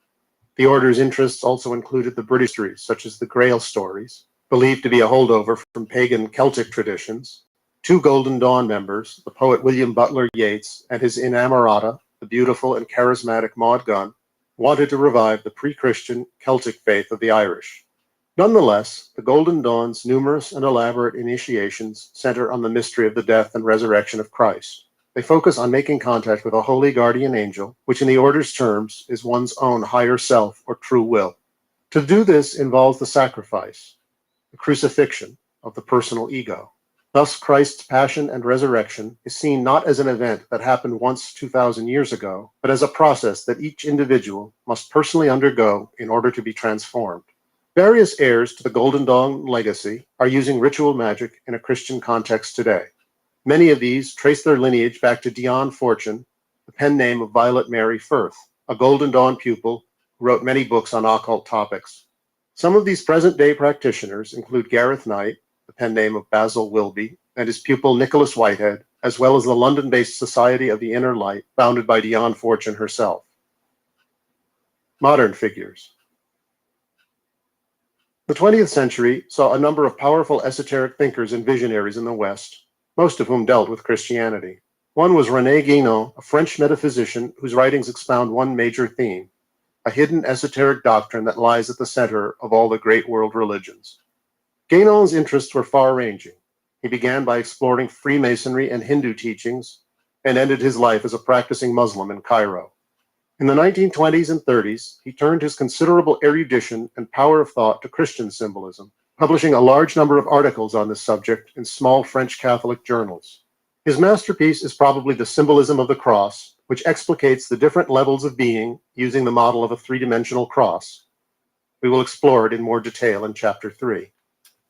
The order's interests also included the British histories, such as the Grail stories, believed to be a holdover from pagan Celtic traditions. Two Golden Dawn members, the poet William Butler Yeats and his inamorata, the beautiful and charismatic Maud Gunn, wanted to revive the pre-Christian Celtic faith of the Irish. Nonetheless, the Golden Dawn's numerous and elaborate initiations center on the mystery of the death and resurrection of Christ. They focus on making contact with a holy guardian angel, which in the order's terms is one's own higher self or true will. To do this involves the sacrifice, the crucifixion of the personal ego. Thus, Christ's passion and resurrection is seen not as an event that happened once 2,000 years ago, but as a process that each individual must personally undergo in order to be transformed. Various heirs to the Golden Dawn legacy are using ritual magic in a Christian context today. Many of these trace their lineage back to Dion Fortune, the pen name of Violet Mary Firth, a Golden Dawn pupil who wrote many books on occult topics. Some of these present-day practitioners include Gareth Knight, the pen name of Basil Wilby, and his pupil Nicholas Whitehead, as well as the London-based Society of the Inner Light, founded by Dion Fortune herself. Modern figures. The 20th century saw a number of powerful esoteric thinkers and visionaries in the West, most of whom dealt with Christianity. One was René Guénon, a French metaphysician whose writings expound one major theme, a hidden esoteric doctrine that lies at the center of all the great world religions. Guénon's interests were far-ranging. He began by exploring Freemasonry and Hindu teachings and ended his life as a practicing Muslim in Cairo. In the 1920s and 30s, he turned his considerable erudition and power of thought to Christian symbolism, publishing a large number of articles on this subject in small French Catholic journals. His masterpiece is probably The Symbolism of the Cross, which explicates the different levels of being using the model of a three-dimensional cross. We will explore it in more detail in Chapter 3.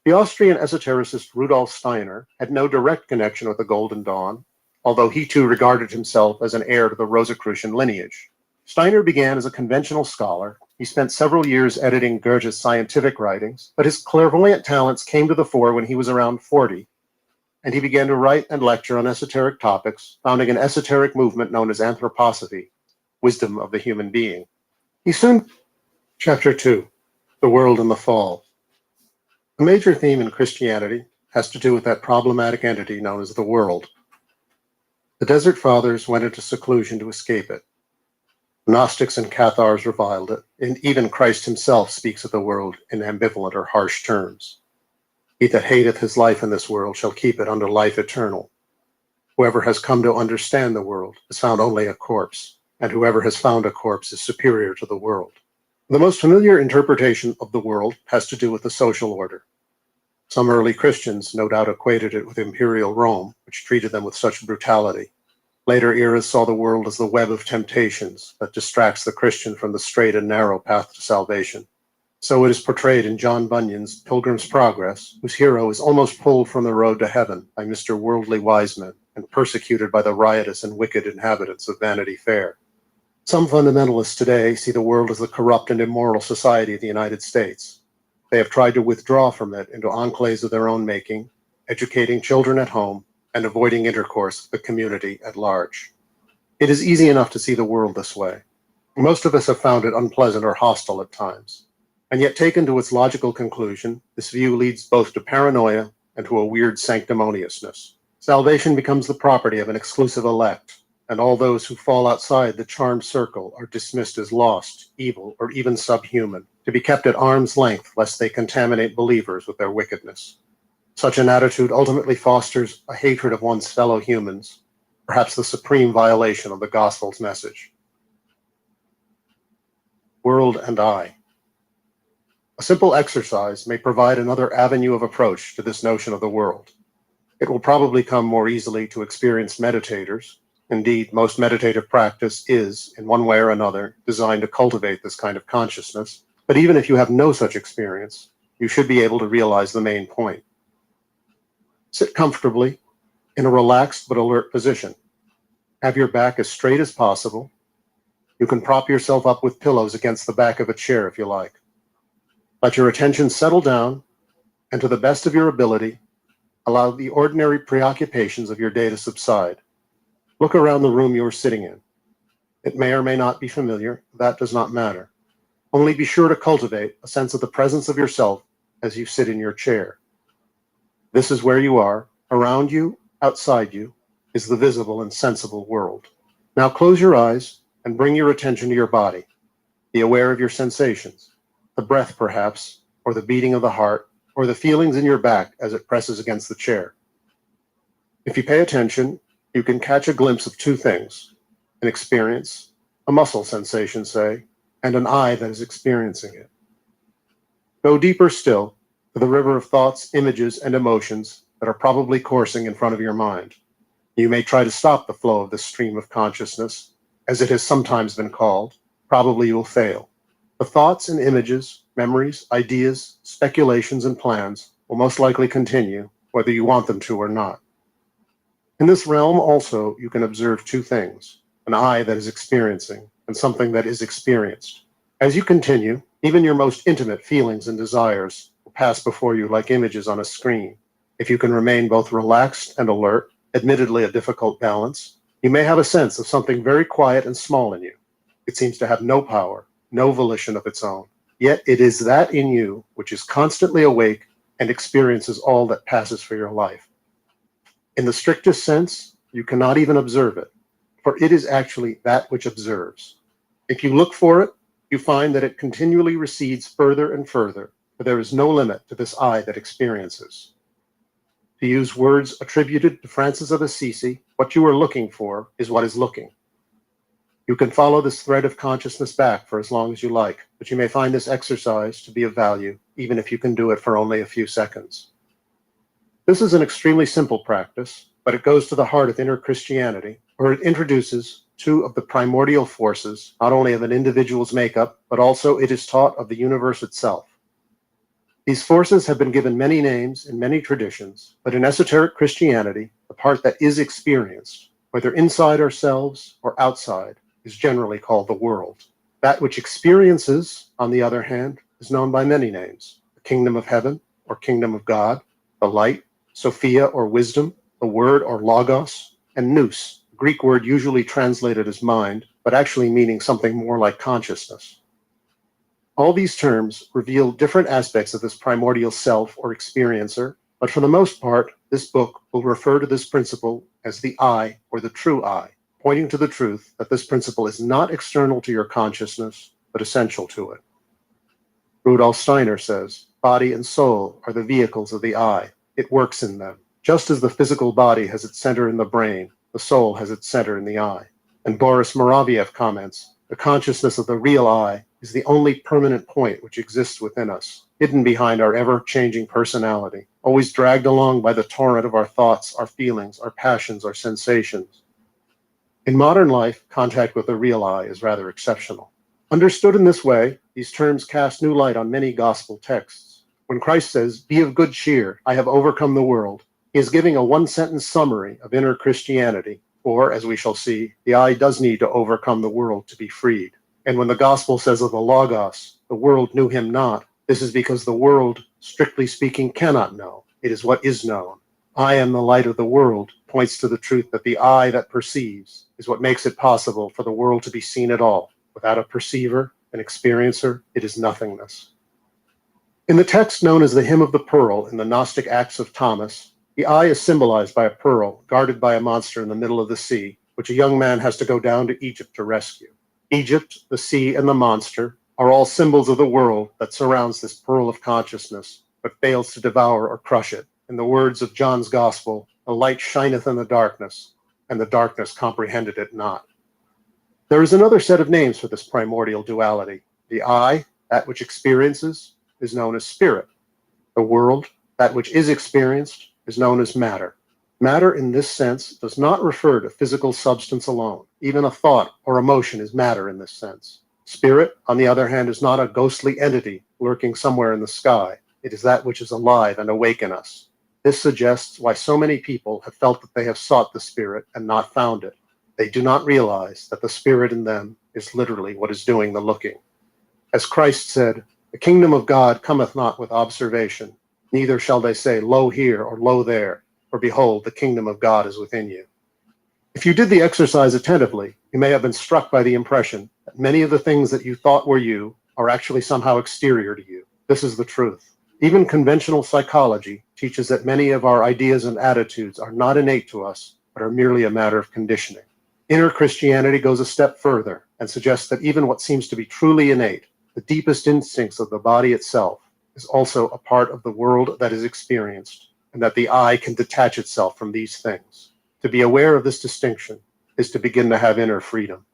The Austrian esotericist Rudolf Steiner had no direct connection with the Golden Dawn, although he too regarded himself as an heir to the Rosicrucian lineage. Steiner began as a conventional scholar. He spent several years editing Goethe's scientific writings, but his clairvoyant talents came to the fore when he was around 40, and he began to write and lecture on esoteric topics, founding an esoteric movement known as anthroposophy, wisdom of the human being. Chapter 2, The World and the Fall. A major theme in Christianity has to do with that problematic entity known as the world. The Desert Fathers went into seclusion to escape it. Gnostics and Cathars reviled it, and even Christ himself speaks of the world in ambivalent or harsh terms. He that hateth his life in this world shall keep it unto life eternal. Whoever has come to understand the world has found only a corpse, and whoever has found a corpse is superior to the world. The most familiar interpretation of the world has to do with the social order. Some early Christians no doubt equated it with imperial Rome, which treated them with such brutality. Later eras saw the world as the web of temptations that distracts the Christian from the straight and narrow path to salvation. So it is portrayed in John Bunyan's Pilgrim's Progress, whose hero is almost pulled from the road to heaven by Mr. Worldly Wiseman and persecuted by the riotous and wicked inhabitants of Vanity Fair. Some fundamentalists today see the world as the corrupt and immoral society of the United States. They have tried to withdraw from it into enclaves of their own making, educating children at home, and avoiding intercourse with the community at large. It is easy enough to see the world this way. Most of us have found it unpleasant or hostile at times. And yet, taken to its logical conclusion, this view leads both to paranoia and to a weird sanctimoniousness. Salvation becomes the property of an exclusive elect, and all those who fall outside the charmed circle are dismissed as lost, evil, or even subhuman, to be kept at arm's length lest they contaminate believers with their wickedness. Such an attitude ultimately fosters a hatred of one's fellow humans, perhaps the supreme violation of the gospel's message. World and I. A simple exercise may provide another avenue of approach to this notion of the world. It will probably come more easily to experienced meditators. Indeed, most meditative practice is, in one way or another, designed to cultivate this kind of consciousness. But even if you have no such experience, you should be able to realize the main point. Sit comfortably in a relaxed but alert position. Have your back as straight as possible. You can prop yourself up with pillows against the back of a chair if you like. Let your attention settle down, and to the best of your ability, allow the ordinary preoccupations of your day to subside. Look around the room you are sitting in. It may or may not be familiar. That does not matter. Only be sure to cultivate a sense of the presence of yourself as you sit in your chair. This is where you are. Around you, outside you, is the visible and sensible world. Now close your eyes and bring your attention to your body. Be aware of your sensations, the breath perhaps, or the beating of the heart, or the feelings in your back as it presses against the chair. If you pay attention, you can catch a glimpse of two things: an experience, a muscle sensation, say, and an I that is experiencing it. Go deeper still to the river of thoughts, images, and emotions that are probably coursing in front of your mind. You may try to stop the flow of this stream of consciousness, as it has sometimes been called. Probably you will fail. The thoughts and images, memories, ideas, speculations, and plans will most likely continue, whether you want them to or not. In this realm also, you can observe two things: an I that is experiencing and something that is experienced. As you continue, even your most intimate feelings and desires will pass before you like images on a screen. If you can remain both relaxed and alert, admittedly a difficult balance, you may have a sense of something very quiet and small in you. It seems to have no power, no volition of its own. Yet it is that in you which is constantly awake and experiences all that passes for your life. In the strictest sense, you cannot even observe it, for it is actually that which observes. If you look for it, you find that it continually recedes further and further, for there is no limit to this I that experiences. To use words attributed to Francis of Assisi, what you are looking for is what is looking. You can follow this thread of consciousness back for as long as you like, but you may find this exercise to be of value, even if you can do it for only a few seconds. This is an extremely simple practice, but it goes to the heart of inner Christianity, where it introduces two of the primordial forces, not only of an individual's makeup, but also it is taught of the universe itself. These forces have been given many names in many traditions, but in esoteric Christianity, the part that is experienced, whether inside ourselves or outside, is generally called the world. That which experiences, on the other hand, is known by many names: the kingdom of heaven or kingdom of God, the light, Sophia or wisdom, the word or logos, and nous, a Greek word usually translated as mind, but actually meaning something more like consciousness. All these terms reveal different aspects of this primordial self or experiencer, but for the most part, this book will refer to this principle as the I or the true I, pointing to the truth that this principle is not external to your consciousness, but essential to it. Rudolf Steiner says, body and soul are the vehicles of the I. It works in them. Just as the physical body has its center in the brain, the soul has its center in the eye. And Boris Moraviev comments, the consciousness of the real I is the only permanent point which exists within us, hidden behind our ever-changing personality, always dragged along by the torrent of our thoughts, our feelings, our passions, our sensations. In modern life, contact with the real I is rather exceptional. Understood in this way, these terms cast new light on many gospel texts. When Christ says, "Be of good cheer, I have overcome the world," he is giving a one-sentence summary of inner Christianity, for, as we shall see, the I does need to overcome the world to be freed. And when the gospel says of the Logos, the world knew him not, this is because the world, strictly speaking, cannot know. It is what is known. I am the light of the world points to the truth that the I that perceives is what makes it possible for the world to be seen at all. Without a perceiver, an experiencer, it is nothingness. In the text known as the Hymn of the Pearl in the Gnostic Acts of Thomas, the I is symbolized by a pearl guarded by a monster in the middle of the sea, which a young man has to go down to Egypt to rescue. Egypt, the sea, and the monster are all symbols of the world that surrounds this pearl of consciousness, but fails to devour or crush it. In the words of John's Gospel, the light shineth in the darkness, and the darkness comprehended it not. There is another set of names for this primordial duality. The I, that which experiences, is known as spirit. The world, that which is experienced, is known as matter. Matter in this sense does not refer to physical substance alone. Even a thought or emotion is matter in this sense. Spirit, on the other hand, is not a ghostly entity lurking somewhere in the sky. It is that which is alive and awake in us. This suggests why so many people have felt that they have sought the spirit and not found it. They do not realize that the Spirit in them is literally what is doing the looking. As Christ said, the kingdom of God cometh not with observation, neither shall they say, lo here or lo there, for behold, the kingdom of God is within you. If you did the exercise attentively, you may have been struck by the impression that many of the things that you thought were you are actually somehow exterior to you. This is the truth. Even conventional psychology teaches that many of our ideas and attitudes are not innate to us, but are merely a matter of conditioning. Inner Christianity goes a step further and suggests that even what seems to be truly innate, the deepest instincts of the body itself, is also a part of the world that is experienced, and that the I can detach itself from these things. To be aware of this distinction is to begin to have inner freedom.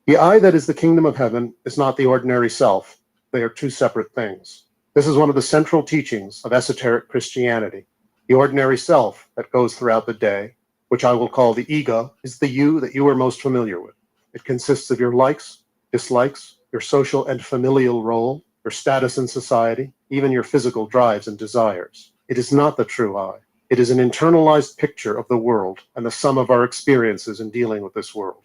The I that is the kingdom of heaven is not the ordinary self. They are two separate things. This is one of the central teachings of esoteric Christianity. The ordinary self that goes throughout the day, which I will call the ego, is the you that you are most familiar with. It consists of your likes, dislikes, your social and familial role, your status in society, even your physical drives and desires. It is not the true I. It is an internalized picture of the world and the sum of our experiences in dealing with this world.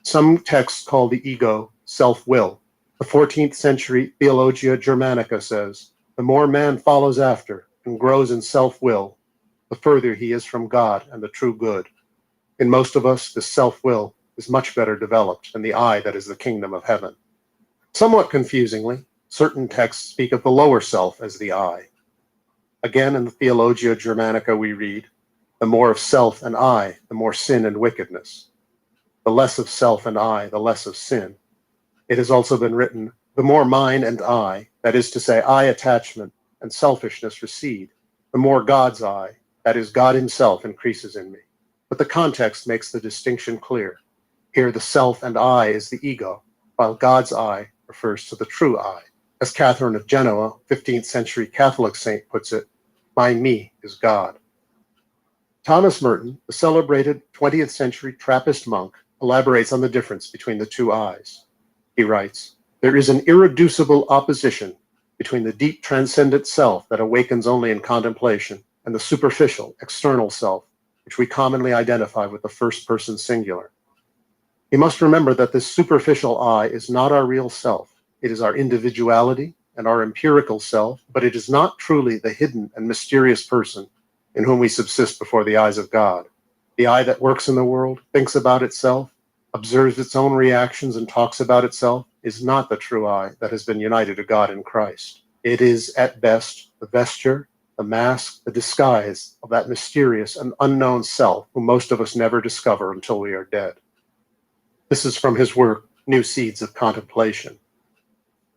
Some texts call the ego self-will. The 14th century Theologia Germanica says, the more man follows after and grows in self-will, the further he is from God and the true good. In most of us, this self-will is much better developed than the I that is the kingdom of heaven. Somewhat confusingly, certain texts speak of the lower self as the I. Again, in the Theologia Germanica we read, the more of self and I, the more sin and wickedness. The less of self and I, the less of sin. It has also been written, the more mine and I, that is to say, I attachment and selfishness recede, the more God's I, that is, God himself, increases in me. But the context makes the distinction clear. Here the self and I is the ego, while God's I refers to the true I. As Catherine of Genoa, 15th century Catholic saint, puts it, my me is God. Thomas Merton, the celebrated 20th century Trappist monk, elaborates on the difference between the two I's. He writes, there is an irreducible opposition between the deep transcendent self that awakens only in contemplation and the superficial, external self, which we commonly identify with the first person singular. You must remember that this superficial I is not our real self. It is our individuality and our empirical self, but it is not truly the hidden and mysterious person in whom we subsist before the eyes of God. The I that works in the world, thinks about itself, observes its own reactions and talks about itself, is not the true I that has been united to God in Christ. It is, at best, the vesture, the mask, the disguise of that mysterious and unknown self whom most of us never discover until we are dead. This is from his work, New Seeds of Contemplation.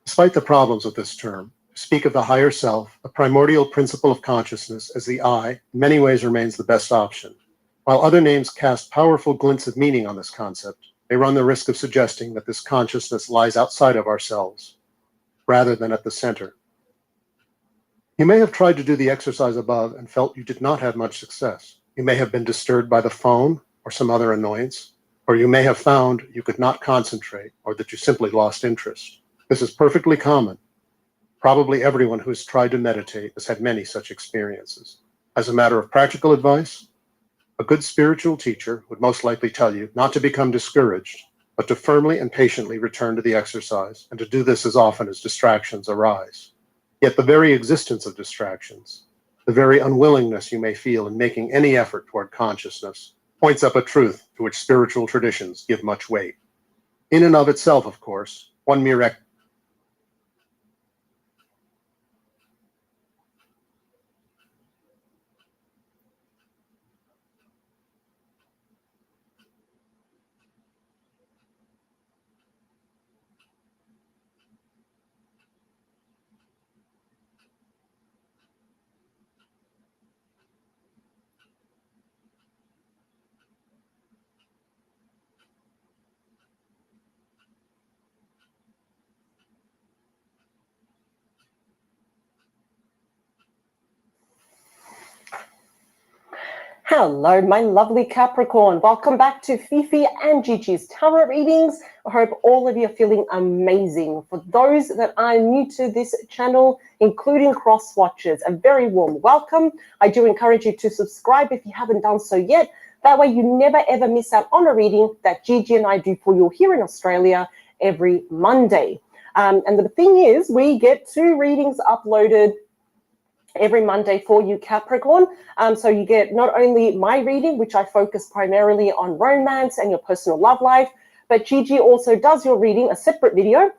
Despite the problems with this term, to speak of the higher self, a primordial principle of consciousness as the I, in many ways remains the best option. While other names cast powerful glints of meaning on this concept, they run the risk of suggesting that this consciousness lies outside of ourselves, rather than at the center. You may have tried to do the exercise above and felt you did not have much success. You may have been disturbed by the phone or some other annoyance, or you may have found you could not concentrate or that you simply lost interest. This is perfectly common. Probably everyone who has tried to meditate has had many such experiences. As a matter of practical advice, a good spiritual teacher would most likely tell you not to become discouraged, but to firmly and patiently return to the exercise and to do this as often as distractions arise. Yet the very existence of distractions, the very unwillingness you may feel in making any effort toward consciousness, points up a truth to which spiritual traditions give much weight. In and of itself, of course, one mere Hello, my lovely Capricorn. Welcome back to Fifi and Gigi's Tarot readings. I hope all of you are feeling amazing. For those that are new to this channel, including cross watchers, a very warm welcome. I do encourage you to subscribe if you haven't done so yet. That way you never ever miss out on a reading that Gigi and I do for you here in Australia every Monday. And the thing is, we get 2 readings uploaded every Monday for you, Capricorn. So you get not only my reading, which I focus primarily on romance and your personal love life, but Gigi also does your reading, a separate video,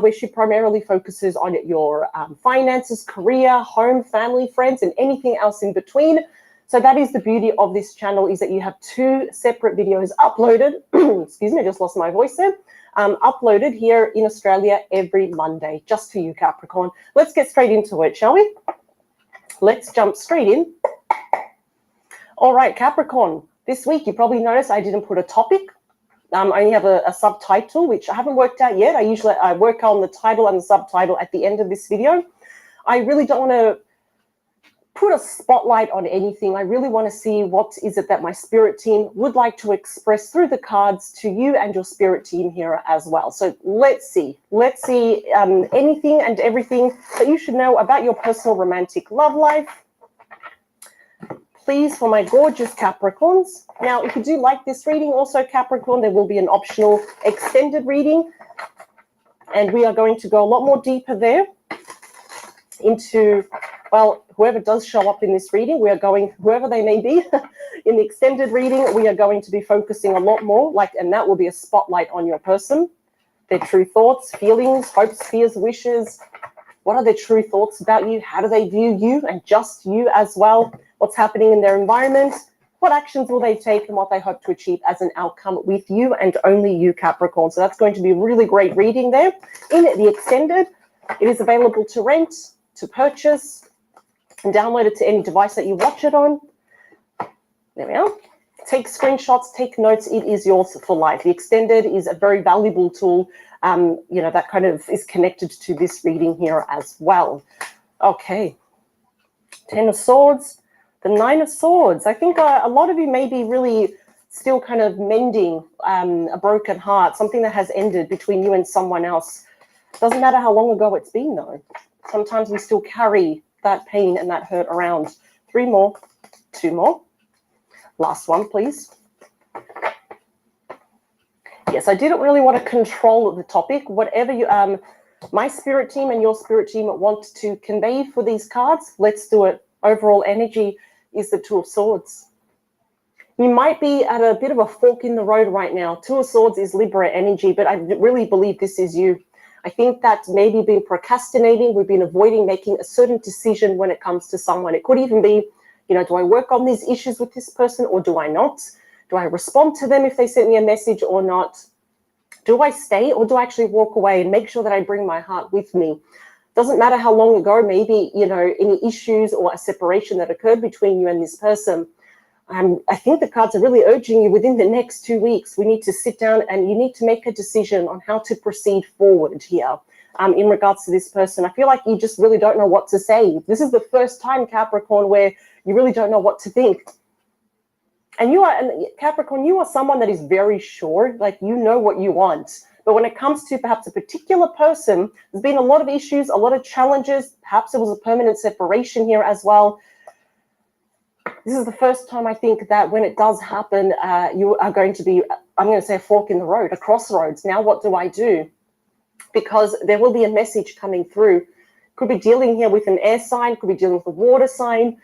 where she primarily focuses on your finances, career, home, family, friends, and anything else in between. So that is the beauty of this channel, is that you have 2 separate videos uploaded. Excuse me, I just lost my voice there. Uploaded here in Australia every Monday, just for you, Capricorn. Let's get straight into it, shall we? Let's jump straight in. All right, Capricorn, this week you probably noticed I didn't put a topic. I only have a subtitle, which I haven't worked out yet. I work on the title and the subtitle at the end of this video. I really don't want to put a spotlight on anything. I really want to see what is it that my spirit team would like to express through the cards to you and your spirit team here as well. So let's see anything and everything that you should know about your personal romantic love life. Please, for my gorgeous Capricorns. Now, if you do like this reading also, Capricorn, there will be an optional extended reading, and we are going to go a lot more deeper there into, well, whoever does show up in this reading, we are going, whoever they may be, in the extended reading, we are going to be focusing a lot more, and that will be a spotlight on your person, their true thoughts, feelings, hopes, fears, wishes. What are their true thoughts about you? How do they view you and just you as well? What's happening in their environment? What actions will they take and what they hope to achieve as an outcome with you and only you, Capricorn? So that's going to be a really great reading there. In the extended, it is available to rent, to purchase, and download it to any device that you watch it on. There we are. Take screenshots, take notes. It is yours for life. The extended is a very valuable tool, that kind of is connected to this reading here as well. Okay. 10 of Swords, the 9 of Swords. I think a lot of you may be really still kind of mending a broken heart, something that has ended between you and someone else. Doesn't matter how long ago it's been, though. Sometimes we still carry that pain and that hurt around. 3 more, 2 more. Last one, please. Yes, I didn't really want to control the topic. Whatever you, my spirit team and your spirit team want to convey for these cards, let's do it. Overall energy is the 2 of Swords. You might be at a bit of a fork in the road right now. 2 of Swords is Libra energy, but I really believe this is you. I think that maybe you've been procrastinating. We've been avoiding making a certain decision when it comes to someone. It could even be, do I work on these issues with this person or do I not? Do I respond to them if they sent me a message or not? Do I stay or do I actually walk away and make sure that I bring my heart with me? Doesn't matter how long ago, maybe, any issues or a separation that occurred between you and this person. I think the cards are really urging you within the next 2 weeks. We need to sit down and you need to make a decision on how to proceed forward here in regards to this person. I feel like you just really don't know what to say. This is the first time, Capricorn, where you really don't know what to think. And Capricorn, you are someone that is very sure, like you know what you want. But when it comes to perhaps a particular person, there's been a lot of issues, a lot of challenges. Perhaps it was a permanent separation here as well. This is the first time I think that when it does happen, you are going to be, I'm going to say a fork in the road, a crossroads. Now what do I do? Because there will be a message coming through. Could be dealing here with an air sign, could be dealing with a water sign.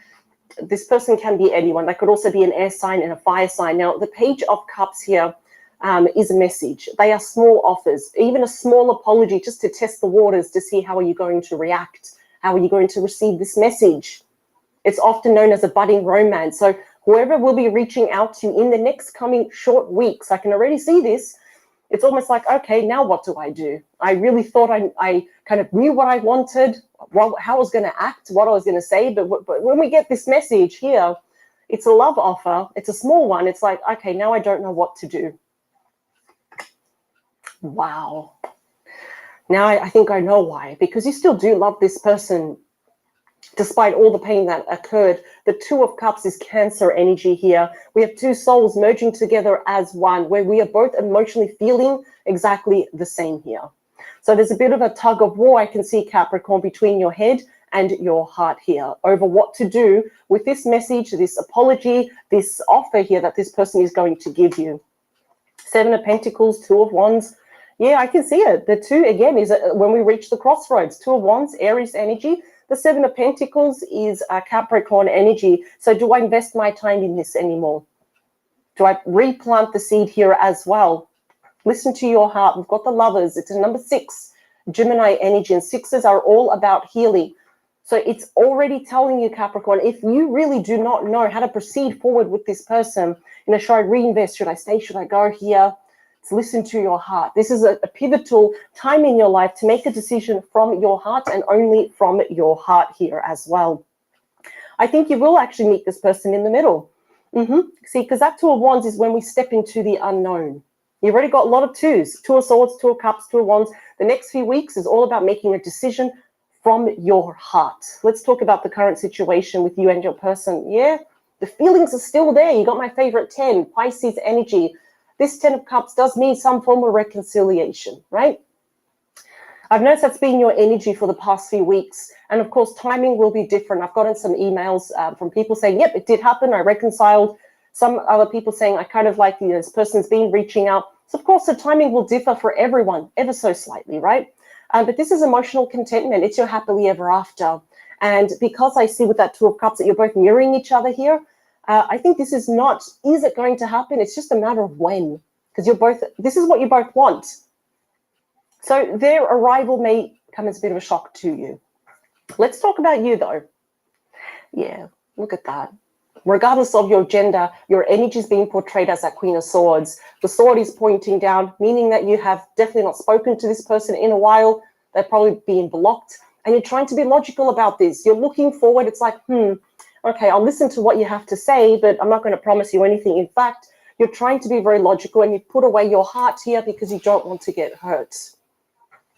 This person can be anyone. That could also be an air sign and a fire sign. Now, the Page of Cups here is a message. They are small offers, even a small apology just to test the waters to see how are you going to react? How are you going to receive this message? It's often known as a budding romance. So whoever will be reaching out to you in the next coming short weeks, I can already see this. It's almost like, okay, now what do I do? I really thought I kind of knew what I wanted, how I was going to act, what I was going to say. But when we get this message here, it's a love offer. It's a small one. It's like, okay, now I don't know what to do. Wow. Now I think I know why. Because you still do love this person despite all the pain that occurred. The 2 of Cups is Cancer energy here. We have 2 souls merging together as one, where we are both emotionally feeling exactly the same here. So there's a bit of a tug of war I can see, Capricorn, between your head and your heart here over what to do with this message, this apology, this offer here that this person is going to give you. 7 of Pentacles, 2 of Wands. Yeah, I can see it. The 2, again, is when we reach the crossroads. 2 of Wands, Aries energy. The 7 of Pentacles is Capricorn energy. So do I invest my time in this anymore? Do I replant the seed here as well? Listen to your heart. We've got the Lovers. It's a number 6, Gemini energy. And 6s are all about healing. So it's already telling you, Capricorn, if you really do not know how to proceed forward with this person, you know, should I reinvest? Should I stay? Should I go here? It's listen to your heart. This is a pivotal time in your life to make a decision from your heart and only from your heart here as well. I think you will actually meet this person in the middle. See, because that 2 of Wands is when we step into the unknown. You've already got a lot of 2s, 2 of Swords, 2 of Cups, 2 of Wands. The next few weeks is all about making a decision from your heart. Let's talk about the current situation with you and your person. Yeah, the feelings are still there. You got my favorite 10, Pisces energy. This 10 of Cups does mean some form of reconciliation, right? I've noticed that's been your energy for the past few weeks. And of course, timing will be different. I've gotten some emails from people saying, yep, it did happen. I reconciled. Some other people saying, I kind of like this person's been reaching out. So of course, the timing will differ for everyone ever so slightly, right? But this is emotional contentment. It's your happily ever after. And because I see with that 2 of Cups that you're both mirroring each other here, I think this is not, is it going to happen? It's just a matter of when. Because you're both, this is what you both want. So their arrival may come as a bit of a shock to you. Let's talk about you though. Yeah, look at that. Regardless of your gender, your energy is being portrayed as that Queen of Swords. The sword is pointing down, meaning that you have definitely not spoken to this person in a while. They're probably being blocked. And you're trying to be logical about this. You're looking forward. It's like, okay, I'll listen to what you have to say, but I'm not going to promise you anything. In fact, you're trying to be very logical and you put away your heart here because you don't want to get hurt.